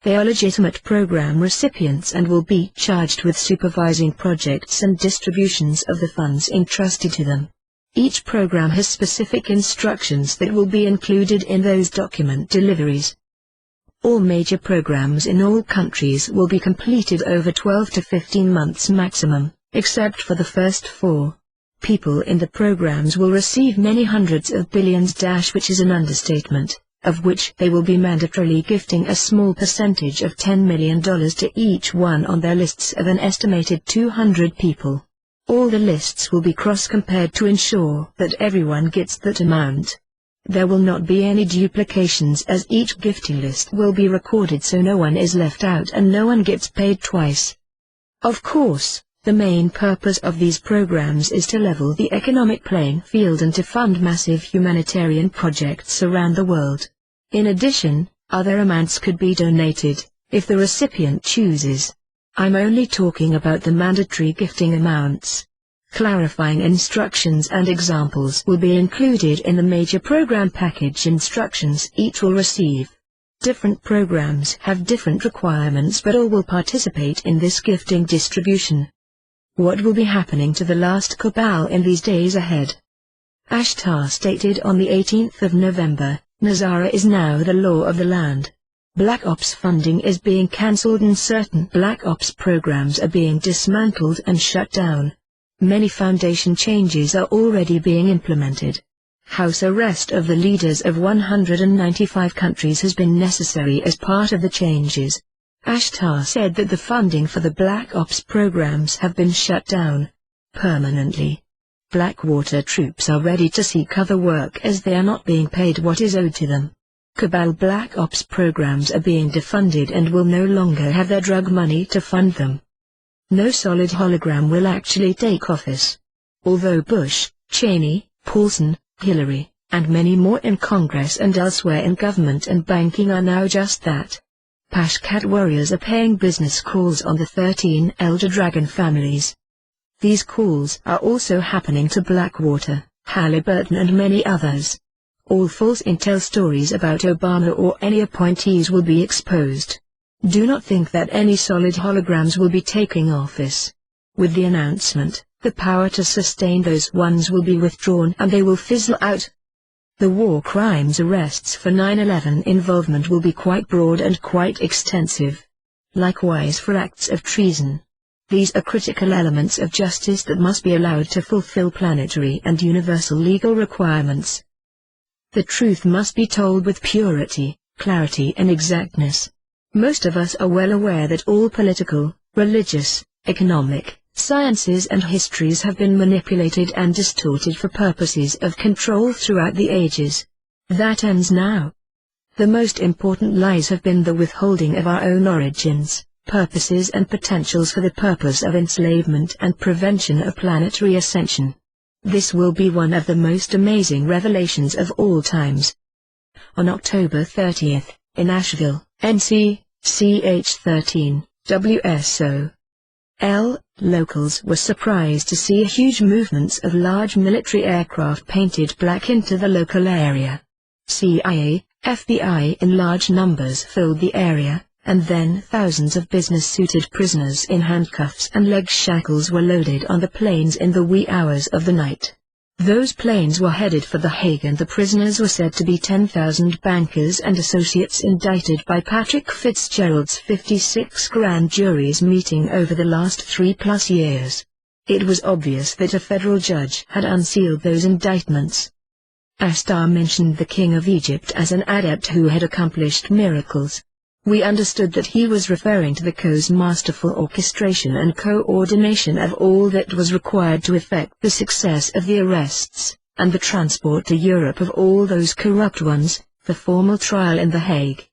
They are legitimate program recipients and will be charged with supervising projects and distributions of the funds entrusted to them. Each program has specific instructions that will be included in those document deliveries. All major programs in all countries will be completed over 12 to 15 months maximum, except for the first 4. People in the programs will receive many hundreds of billions which is an understatement, of which they will be mandatorily gifting a small percentage of $10 million to each one on their lists of an estimated 200 people. All the lists will be cross-compared to ensure that everyone gets that amount. There will not be any duplications as each gifting list will be recorded so no one is left out and no one gets paid twice. Of course, the main purpose of these programs is to level the economic playing field and to fund massive humanitarian projects around the world. In addition, other amounts could be donated, if the recipient chooses. I'm only talking about the mandatory gifting amounts. Clarifying instructions and examples will be included in the major program package instructions each will receive. Different programs have different requirements but all will participate in this gifting distribution. What will be happening to the last cabal in these days ahead? Ashtar stated on the 18th of November, Nesara is now the law of the land. Black Ops funding is being cancelled and certain Black Ops programs are being dismantled and shut down. Many foundation changes are already being implemented. House arrest of the leaders of 195 countries has been necessary as part of the changes. Ashtar said that the funding for the Black Ops programs have been shut down permanently. Blackwater troops are ready to seek other work as they are not being paid what is owed to them. Cabal Black Ops programs are being defunded and will no longer have their drug money to fund them. No solid hologram will actually take office. Although Bush, Cheney, Paulson, Hillary, and many more in Congress and elsewhere in government and banking are now just that. Pashkat warriors are paying business calls on the 13 elder dragon families. These calls are also happening to Blackwater, Halliburton and many others. All false intel stories about Obama or any appointees will be exposed. Do not think that any solid holograms will be taking office. With the announcement, the power to sustain those ones will be withdrawn and they will fizzle out. The war crimes arrests for 9/11 involvement will be quite broad and quite extensive. Likewise for acts of treason. These are critical elements of justice that must be allowed to fulfill planetary and universal legal requirements. The truth must be told with purity, clarity and exactness. Most of us are well aware that all political, religious, economic, sciences and histories have been manipulated and distorted for purposes of control throughout the ages. That ends now. The most important lies have been the withholding of our own origins, purposes and potentials for the purpose of enslavement and prevention of planetary ascension. This will be one of the most amazing revelations of all times. On October 30th, in Asheville, NC, CH13, WSO. Locals were surprised to see huge movements of large military aircraft painted black into the local area. CIA, FBI in large numbers filled the area, and then thousands of business-suited prisoners in handcuffs and leg shackles were loaded on the planes in the wee hours of the night. Those planes were headed for The Hague, and the prisoners were said to be 10,000 bankers and associates indicted by Patrick Fitzgerald's 56 grand juries meeting over the last 3+ years. It was obvious that a federal judge had unsealed those indictments. Ashtar mentioned the King of Egypt as an adept who had accomplished miracles. We understood that he was referring to the Khou's masterful orchestration and coordination of all that was required to effect the success of the arrests, and the transport to Europe of all those corrupt ones, for formal trial in The Hague.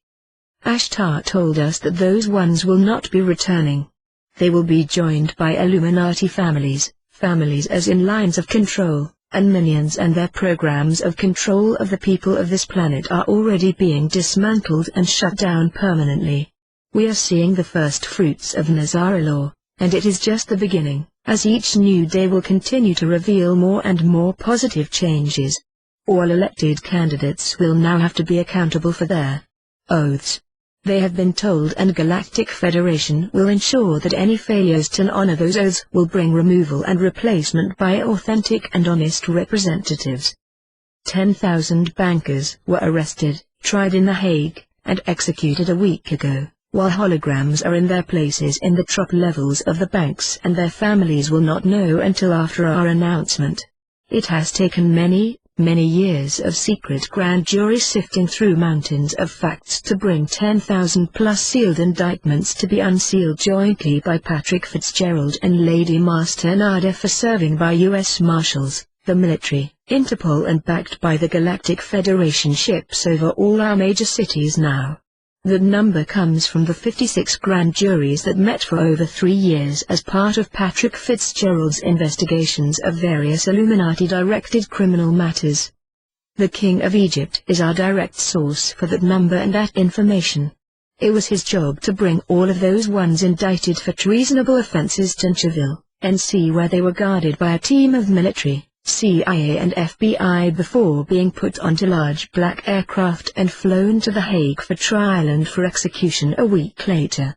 Ashtar told us that those ones will not be returning. They will be joined by Illuminati families as in lines of control, and minions, and their programs of control of the people of this planet are already being dismantled and shut down permanently. We are seeing the first fruits of Nesara law, and it is just the beginning, as each new day will continue to reveal more and more positive changes. All elected candidates will now have to be accountable for their oaths. They have been told, and Galactic Federation will ensure that any failures to honor those oaths will bring removal and replacement by authentic and honest representatives. 10,000 bankers were arrested, tried in The Hague, and executed a week ago, while holograms are in their places in the top levels of the banks, and their families will not know until after our announcement. It has taken many years of secret grand jury sifting through mountains of facts to bring 10,000+ sealed indictments to be unsealed jointly by Patrick Fitzgerald and Lady Master Nada for serving by U.S. Marshals, the military, Interpol, and backed by the Galactic Federation ships over all our major cities now. That number comes from the 56 grand juries that met for over 3 years as part of Patrick Fitzgerald's investigations of various Illuminati-directed criminal matters. The King of Egypt is our direct source for that number and that information. It was his job to bring all of those ones indicted for treasonable offenses to Nashville, NC, where they were guarded by a team of military, CIA and FBI before being put onto large black aircraft and flown to The Hague for trial and for execution a week later.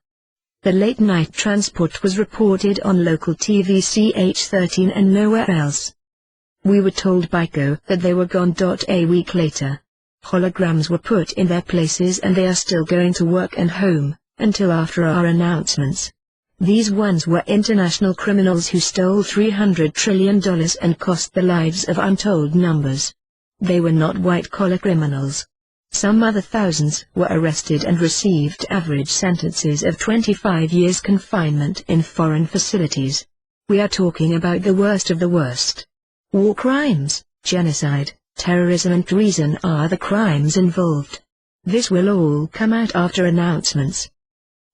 The late-night transport was reported on local TV CH13 and nowhere else. We were told by Co that they were gone. A week later, holograms were put in their places, and they are still going to work and home, until after our announcements. These ones were international criminals who stole $300 trillion and cost the lives of untold numbers. They were not white-collar criminals. Some other thousands were arrested and received average sentences of 25 years confinement in foreign facilities. We are talking about the worst of the worst. War crimes, genocide, terrorism and treason are the crimes involved. This will all come out after announcements.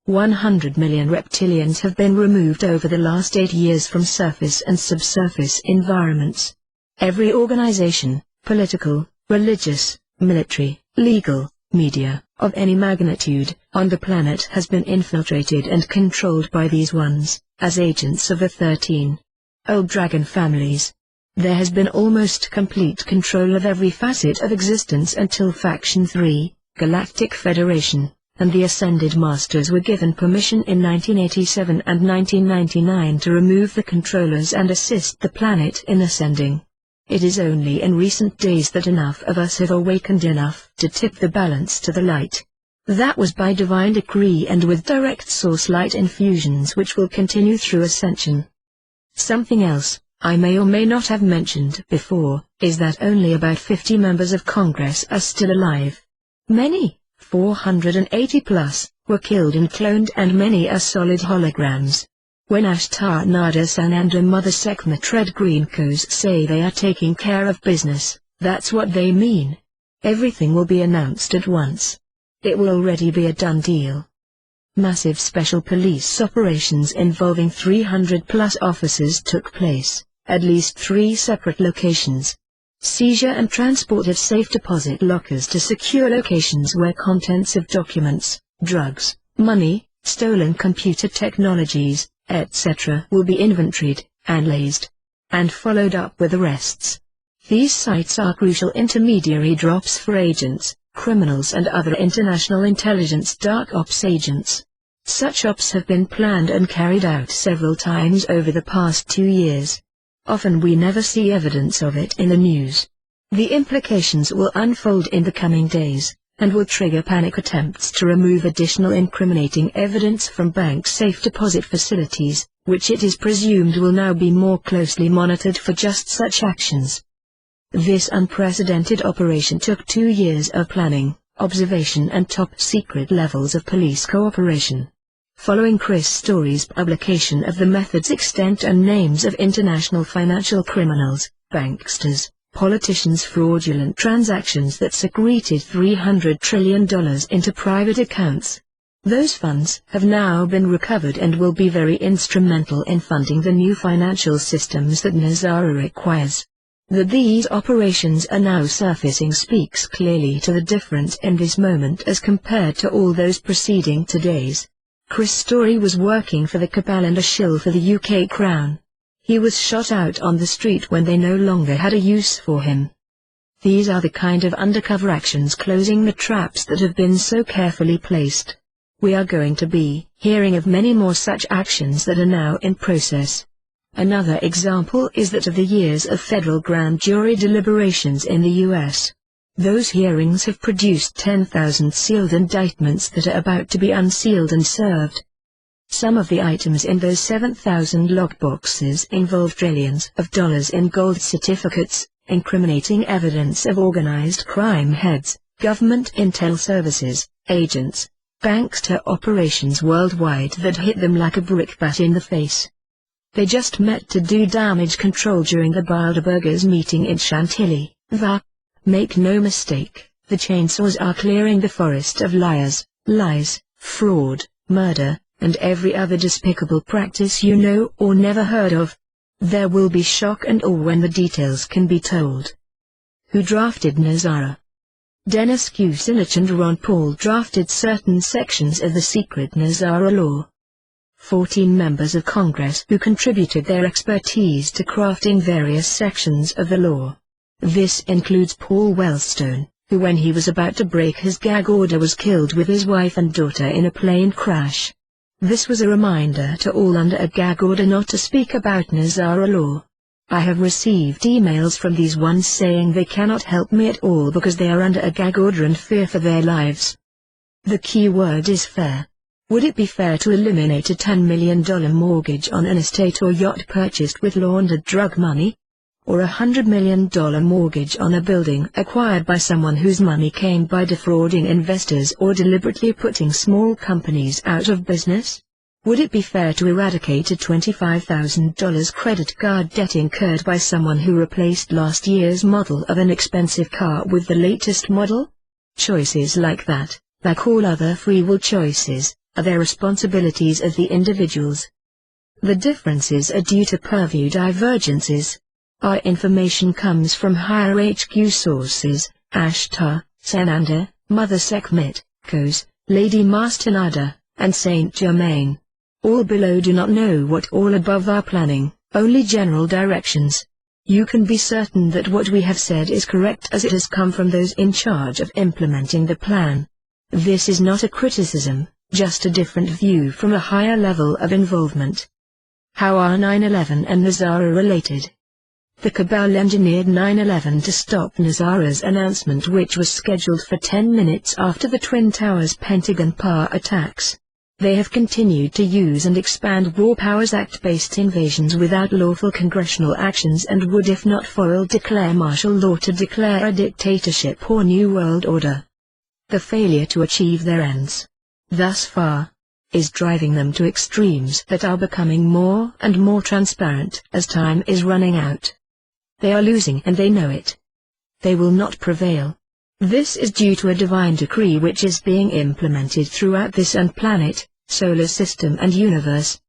100 million reptilians have been removed over the last 8 years from surface and subsurface environments. Every organization, political, religious, military, legal, media, of any magnitude, on the planet has been infiltrated and controlled by these ones, as agents of the 13 old dragon families. There has been almost complete control of every facet of existence until Faction 3, Galactic Federation, and the Ascended Masters were given permission in 1987 and 1999 to remove the controllers and assist the planet in ascending. It is only in recent days that enough of us have awakened enough to tip the balance to the light. That was by divine decree and with direct source light infusions which will continue through ascension. Something else, I may or may not have mentioned before, is that only about 50 members of Congress are still alive. Many, 480 plus, were killed and cloned, and many are solid holograms. When Ashtar Nada Sananda Mother Sekhmet Red Green Co's say they are taking care of business, that's what they mean. Everything will be announced at once. It will already be a done deal. Massive special police operations involving 300 plus officers took place, at least 3 separate locations. Seizure and transport of safe deposit lockers to secure locations where contents of documents, drugs, money, stolen computer technologies, etc. will be inventoried, analyzed, and followed up with arrests. These sites are crucial intermediary drops for agents, criminals and other international intelligence dark ops agents. Such ops have been planned and carried out several times over the past 2 years. Often we never see evidence of it in the news. The implications will unfold in the coming days, and will trigger panic attempts to remove additional incriminating evidence from bank safe deposit facilities, which it is presumed will now be more closely monitored for just such actions. This unprecedented operation took 2 years of planning, observation and top-secret levels of police cooperation. Following Chris Story's publication of the method's extent and names of international financial criminals, banksters, politicians' fraudulent transactions that secreted $300 trillion into private accounts. Those funds have now been recovered and will be very instrumental in funding the new financial systems that Nesara requires. That these operations are now surfacing speaks clearly to the difference in this moment as compared to all those preceding 2 days. Chris Story was working for the cabal and a shill for the UK Crown. He was shot out on the street when they no longer had a use for him. These are the kind of undercover actions closing the traps that have been so carefully placed. We are going to be hearing of many more such actions that are now in process. Another example is that of the years of federal grand jury deliberations in the U.S. Those hearings have produced 10,000 sealed indictments that are about to be unsealed and served. Some of the items in those 7,000 lockboxes involve trillions of dollars in gold certificates, incriminating evidence of organized crime heads, government intel services, agents, bankster operations worldwide that hit them like a brickbat in the face. They just met to do damage control during the Bilderbergers meeting in Chantilly. Make no mistake, the chainsaws are clearing the forest of liars, lies, fraud, murder, and every other despicable practice you know or never heard of. There will be shock and awe when the details can be told. Who drafted Nesara? Dennis Kucinich and Ron Paul drafted certain sections of the secret Nesara law. 14 members of Congress who contributed their expertise to crafting various sections of the law. This includes Paul Wellstone, who when he was about to break his gag order was killed with his wife and daughter in a plane crash. This was a reminder to all under a gag order not to speak about Nesara law. I have received emails from these ones saying they cannot help me at all because they are under a gag order and fear for their lives. The key word is fair. Would it be fair to eliminate a $10 million mortgage on an estate or yacht purchased with laundered drug money? Or a $100 million mortgage on a building acquired by someone whose money came by defrauding investors or deliberately putting small companies out of business? Would it be fair to eradicate a $25,000 credit card debt incurred by someone who replaced last year's model of an expensive car with the latest model? Choices like that, like all other free will choices, are their responsibilities of the individuals. The differences are due to purview divergences. Our information comes from higher HQ sources, Ashtar, Sananda, Mother Sekhmet, Kos, Lady Mastinada, and Saint Germain. All below do not know what all above are planning, only general directions. You can be certain that what we have said is correct as it has come from those in charge of implementing the plan. This is not a criticism, just a different view from a higher level of involvement. How are 9/11 and Nesara related? The cabal engineered 9/11 to stop Nesara's announcement, which was scheduled for 10 minutes after the Twin Towers Pentagon power attacks. They have continued to use and expand War Powers Act-based invasions without lawful congressional actions and would, if not foiled, declare martial law to declare a dictatorship or new world order. The failure to achieve their ends, thus far, is driving them to extremes that are becoming more and more transparent as time is running out. They are losing and they know it. They will not prevail. This is due to a divine decree which is being implemented throughout this planet, solar system and universe.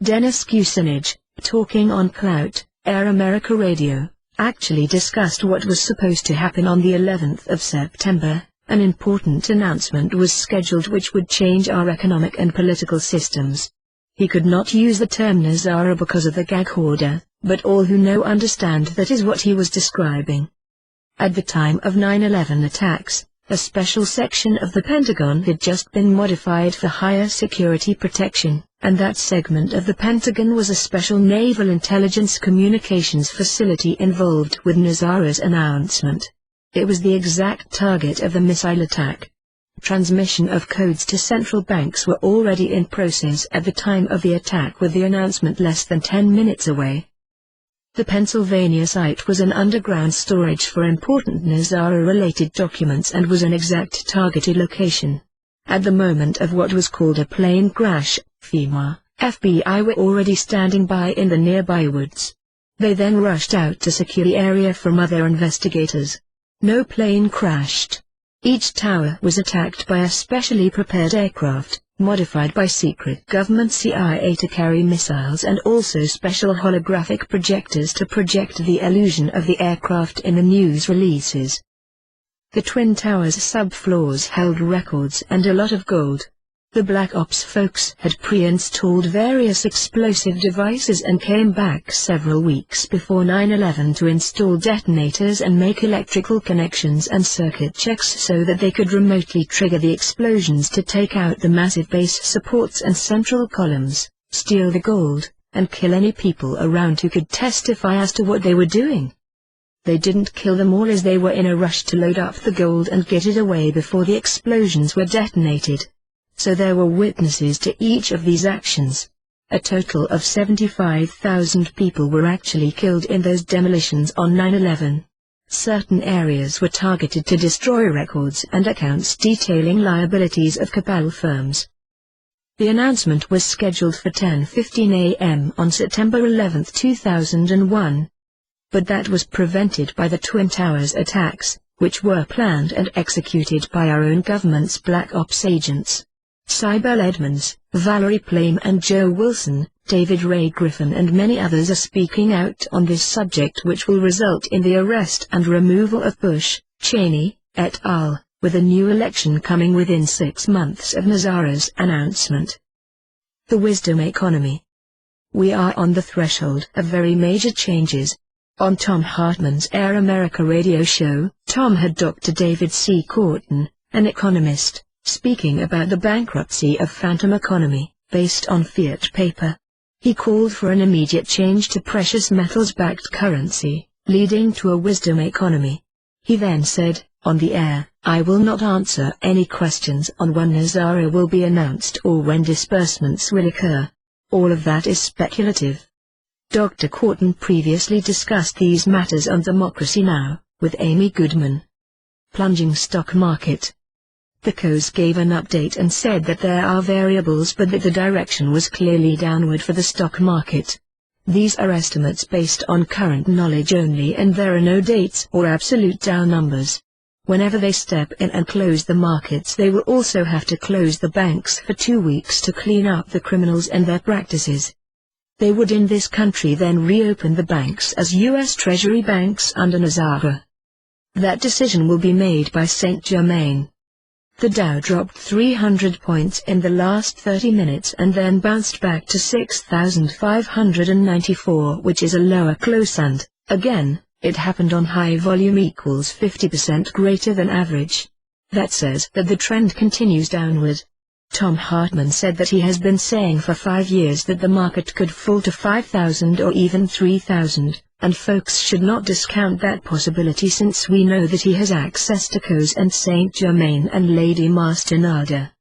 Dennis Kucinich, talking on Clout, Air America Radio, actually discussed what was supposed to happen on the 11th of September. An important announcement was scheduled which would change our economic and political systems. He could not use the term Nesara because of the gag order, but all who know understand that is what he was describing. At the time of 9/11 attacks, a special section of the Pentagon had just been modified for higher security protection, and that segment of the Pentagon was a special naval intelligence communications facility involved with Nesara's announcement. It was the exact target of the missile attack. Transmission of codes to central banks were already in process at the time of the attack, with the announcement less than 10 minutes away. The Pennsylvania site was an underground storage for important Nesara-related documents and was an exact targeted location. At the moment of what was called a plane crash, FEMA, FBI were already standing by in the nearby woods. They then rushed out to secure the area from other investigators. No plane crashed. Each tower was attacked by a specially prepared aircraft, modified by secret government CIA to carry missiles, and also special holographic projectors to project the illusion of the aircraft in the news releases. The Twin Towers subfloors held records and a lot of gold. The Black Ops folks had pre-installed various explosive devices and came back several weeks before 9/11 to install detonators and make electrical connections and circuit checks so that they could remotely trigger the explosions to take out the massive base supports and central columns, steal the gold, and kill any people around who could testify as to what they were doing. They didn't kill them all, as they were in a rush to load up the gold and get it away before the explosions were detonated. So there were witnesses to each of these actions. A total of 75,000 people were actually killed in those demolitions on 9/11. Certain areas were targeted to destroy records and accounts detailing liabilities of cabal firms. The announcement was scheduled for 10:15 a.m. on September 11, 2001. But that was prevented by the Twin Towers attacks, which were planned and executed by our own government's Black Ops agents. Cybele Edmonds, Valerie Plame and Joe Wilson, David Ray Griffin and many others are speaking out on this subject, which will result in the arrest and removal of Bush, Cheney, et al., with a new election coming within 6 months of Nesara's announcement. The wisdom economy. We are on the threshold of very major changes. On Tom Hartman's Air America radio show, Tom had Dr. David C. Corton, an economist, speaking about the bankruptcy of phantom economy, based on fiat paper. He called for an immediate change to precious metals-backed currency, leading to a wisdom economy. He then said, on the air, "I will not answer any questions on when Nesara will be announced or when disbursements will occur. All of that is speculative." Dr. Corton previously discussed these matters on Democracy Now! With Amy Goodman. Plunging stock market. The COS gave an update and said that there are variables, but that the direction was clearly downward for the stock market. These are estimates based on current knowledge only, and there are no dates or absolute down numbers. Whenever they step in and close the markets, they will also have to close the banks for 2 weeks to clean up the criminals and their practices. They would in this country then reopen the banks as U.S. Treasury banks under Nesara. That decision will be made by St. Germain. The Dow dropped 300 points in the last 30 minutes and then bounced back to 6,594, which is a lower close, and, again, it happened on high volume equals 50% greater than average. That says that the trend continues downward. Tom Hartman said that he has been saying for 5 years that the market could fall to 5,000 or even 3,000. And folks should not discount that possibility, since we know that he has access to COS and St. Germain and Lady Mastinada.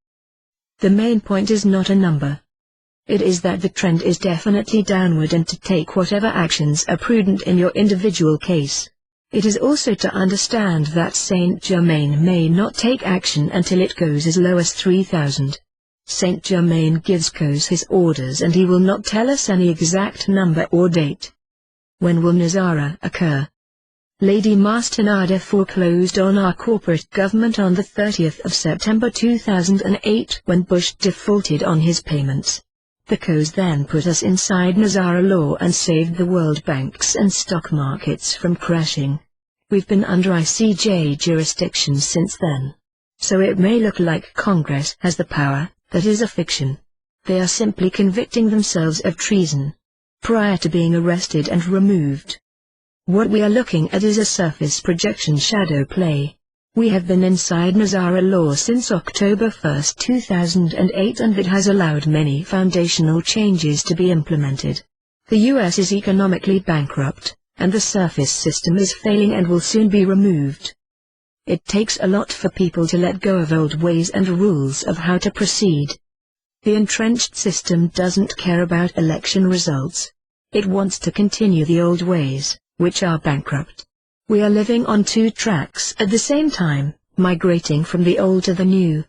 The main point is not a number. It is that the trend is definitely downward, and to take whatever actions are prudent in your individual case. It is also to understand that St. Germain may not take action until it goes as low as 3,000. St. Germain gives COS his orders, and he will not tell us any exact number or date. When will Nesara occur? Lady Mastinada foreclosed on our corporate government on the 30th of September 2008 when Bush defaulted on his payments. The COS then put us inside Nesara law and saved the world banks and stock markets from crashing. We've been under ICJ jurisdiction since then. So it may look like Congress has the power. That is a fiction. They are simply convicting themselves of treason prior to being arrested and removed. What we are looking at is a surface projection shadow play. We have been inside Nesara law since October 1, 2008, and it has allowed many foundational changes to be implemented. The US is economically bankrupt, and the surface system is failing and will soon be removed. It takes a lot for people to let go of old ways and rules of how to proceed. The entrenched system doesn't care about election results. It wants to continue the old ways, which are bankrupt. We are living on two tracks at the same time, migrating from the old to the new.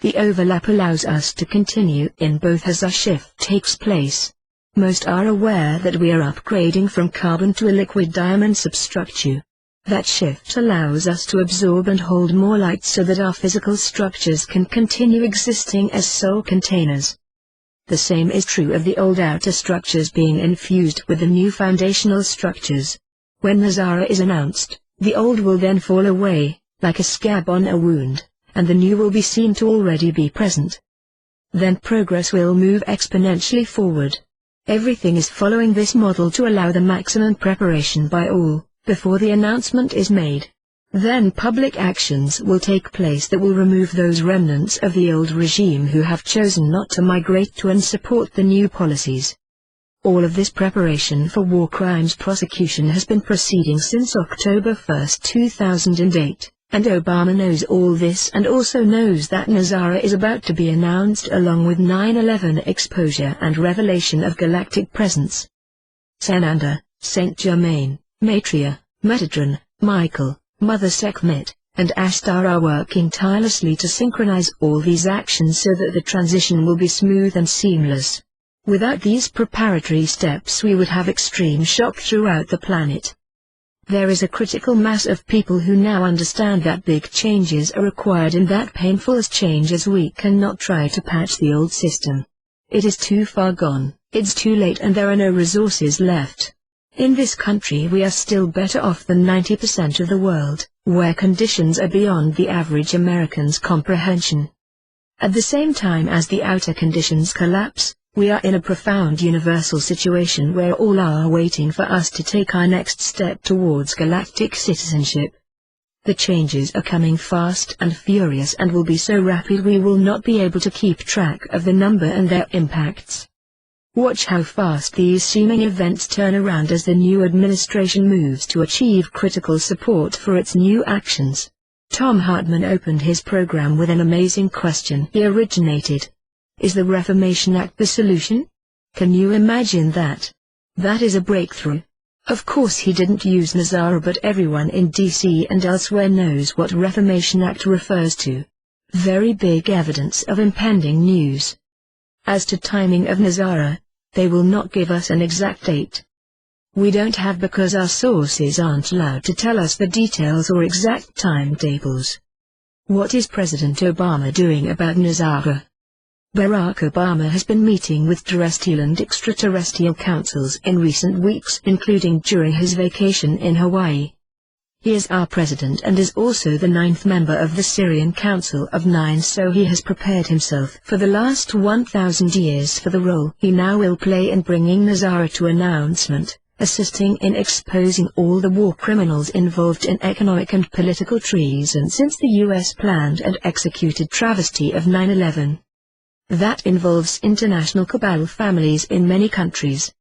The overlap allows us to continue in both as our shift takes place. Most are aware that we are upgrading from carbon to a liquid diamond substructure. That shift allows us to absorb and hold more light so that our physical structures can continue existing as soul containers. The same is true of the old outer structures being infused with the new foundational structures. When Nesara is announced, the old will then fall away, like a scab on a wound, and the new will be seen to already be present. Then progress will move exponentially forward. Everything is following this model to allow the maximum preparation by all, before the announcement is made. Then public actions will take place that will remove those remnants of the old regime who have chosen not to migrate to and support the new policies. All of this preparation for war crimes prosecution has been proceeding since October 1, 2008, and Obama knows all this and also knows that Nesara is about to be announced along with 9/11 exposure and revelation of galactic presence. Sananda, Saint Germain, Maitreya, Metatron, Michael, Mother Sekhmet, and Ashtar are working tirelessly to synchronize all these actions so that the transition will be smooth and seamless. Without these preparatory steps we would have extreme shock throughout the planet. There is a critical mass of people who now understand that big changes are required and that painful as change as we cannot try to patch the old system. It is too far gone, it's too late and there are no resources left. In this country we are still better off than 90% of the world, where conditions are beyond the average American's comprehension. At the same time as the outer conditions collapse, we are in a profound universal situation where all are waiting for us to take our next step towards galactic citizenship. The changes are coming fast and furious and will be so rapid we will not be able to keep track of the number and their impacts. Watch how fast these seeming events turn around as the new administration moves to achieve critical support for its new actions. Tom Hartman opened his program with an amazing question he originated. Is the Reformation Act the solution? Can you imagine that? That is a breakthrough. Of course he didn't use Nesara, but everyone in DC and elsewhere knows what Reformation Act refers to. Very big evidence of impending news. As to timing of Nesara, they will not give us an exact date. We don't have because our sources aren't allowed to tell us the details or exact timetables. What is President Obama doing about Nesara? Barack Obama has been meeting with terrestrial and extraterrestrial councils in recent weeks, including during his vacation in Hawaii. He is our president and is also the 9th member of the Syrian Council of 9, so he has prepared himself for the last 1,000 years for the role he now will play in bringing Nesara to announcement, assisting in exposing all the war criminals involved in economic and political treason since the U.S. planned and executed travesty of 9/11. That involves international cabal families in many countries.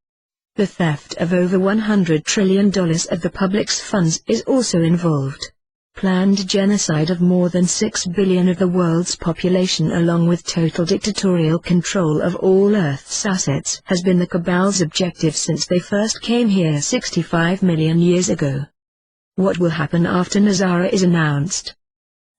The theft of over $100 trillion of the public's funds is also involved. Planned genocide of more than 6 billion of the world's population along with total dictatorial control of all Earth's assets has been the cabal's objective since they first came here 65 million years ago. What will happen after Nesara is announced?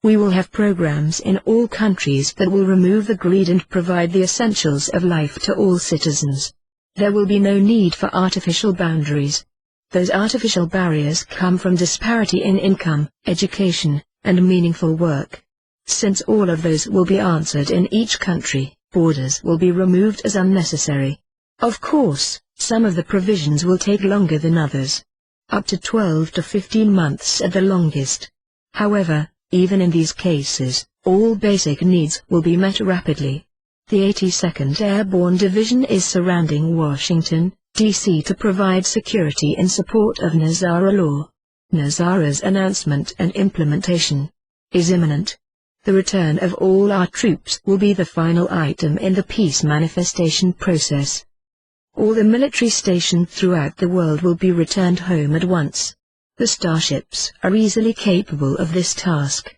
We will have programs in all countries that will remove the greed and provide the essentials of life to all citizens. There will be no need for artificial boundaries. Those artificial barriers come from disparity in income, education, and meaningful work. Since all of those will be answered in each country, borders will be removed as unnecessary. Of course, some of the provisions will take longer than others. Up to 12 to 15 months at the longest. However, even in these cases, all basic needs will be met rapidly. The 82nd Airborne Division is surrounding Washington, D.C. to provide security in support of Nesara law. Nesara's announcement and implementation is imminent. The return of all our troops will be the final item in the peace manifestation process. All the military stationed throughout the world will be returned home at once. The starships are easily capable of this task.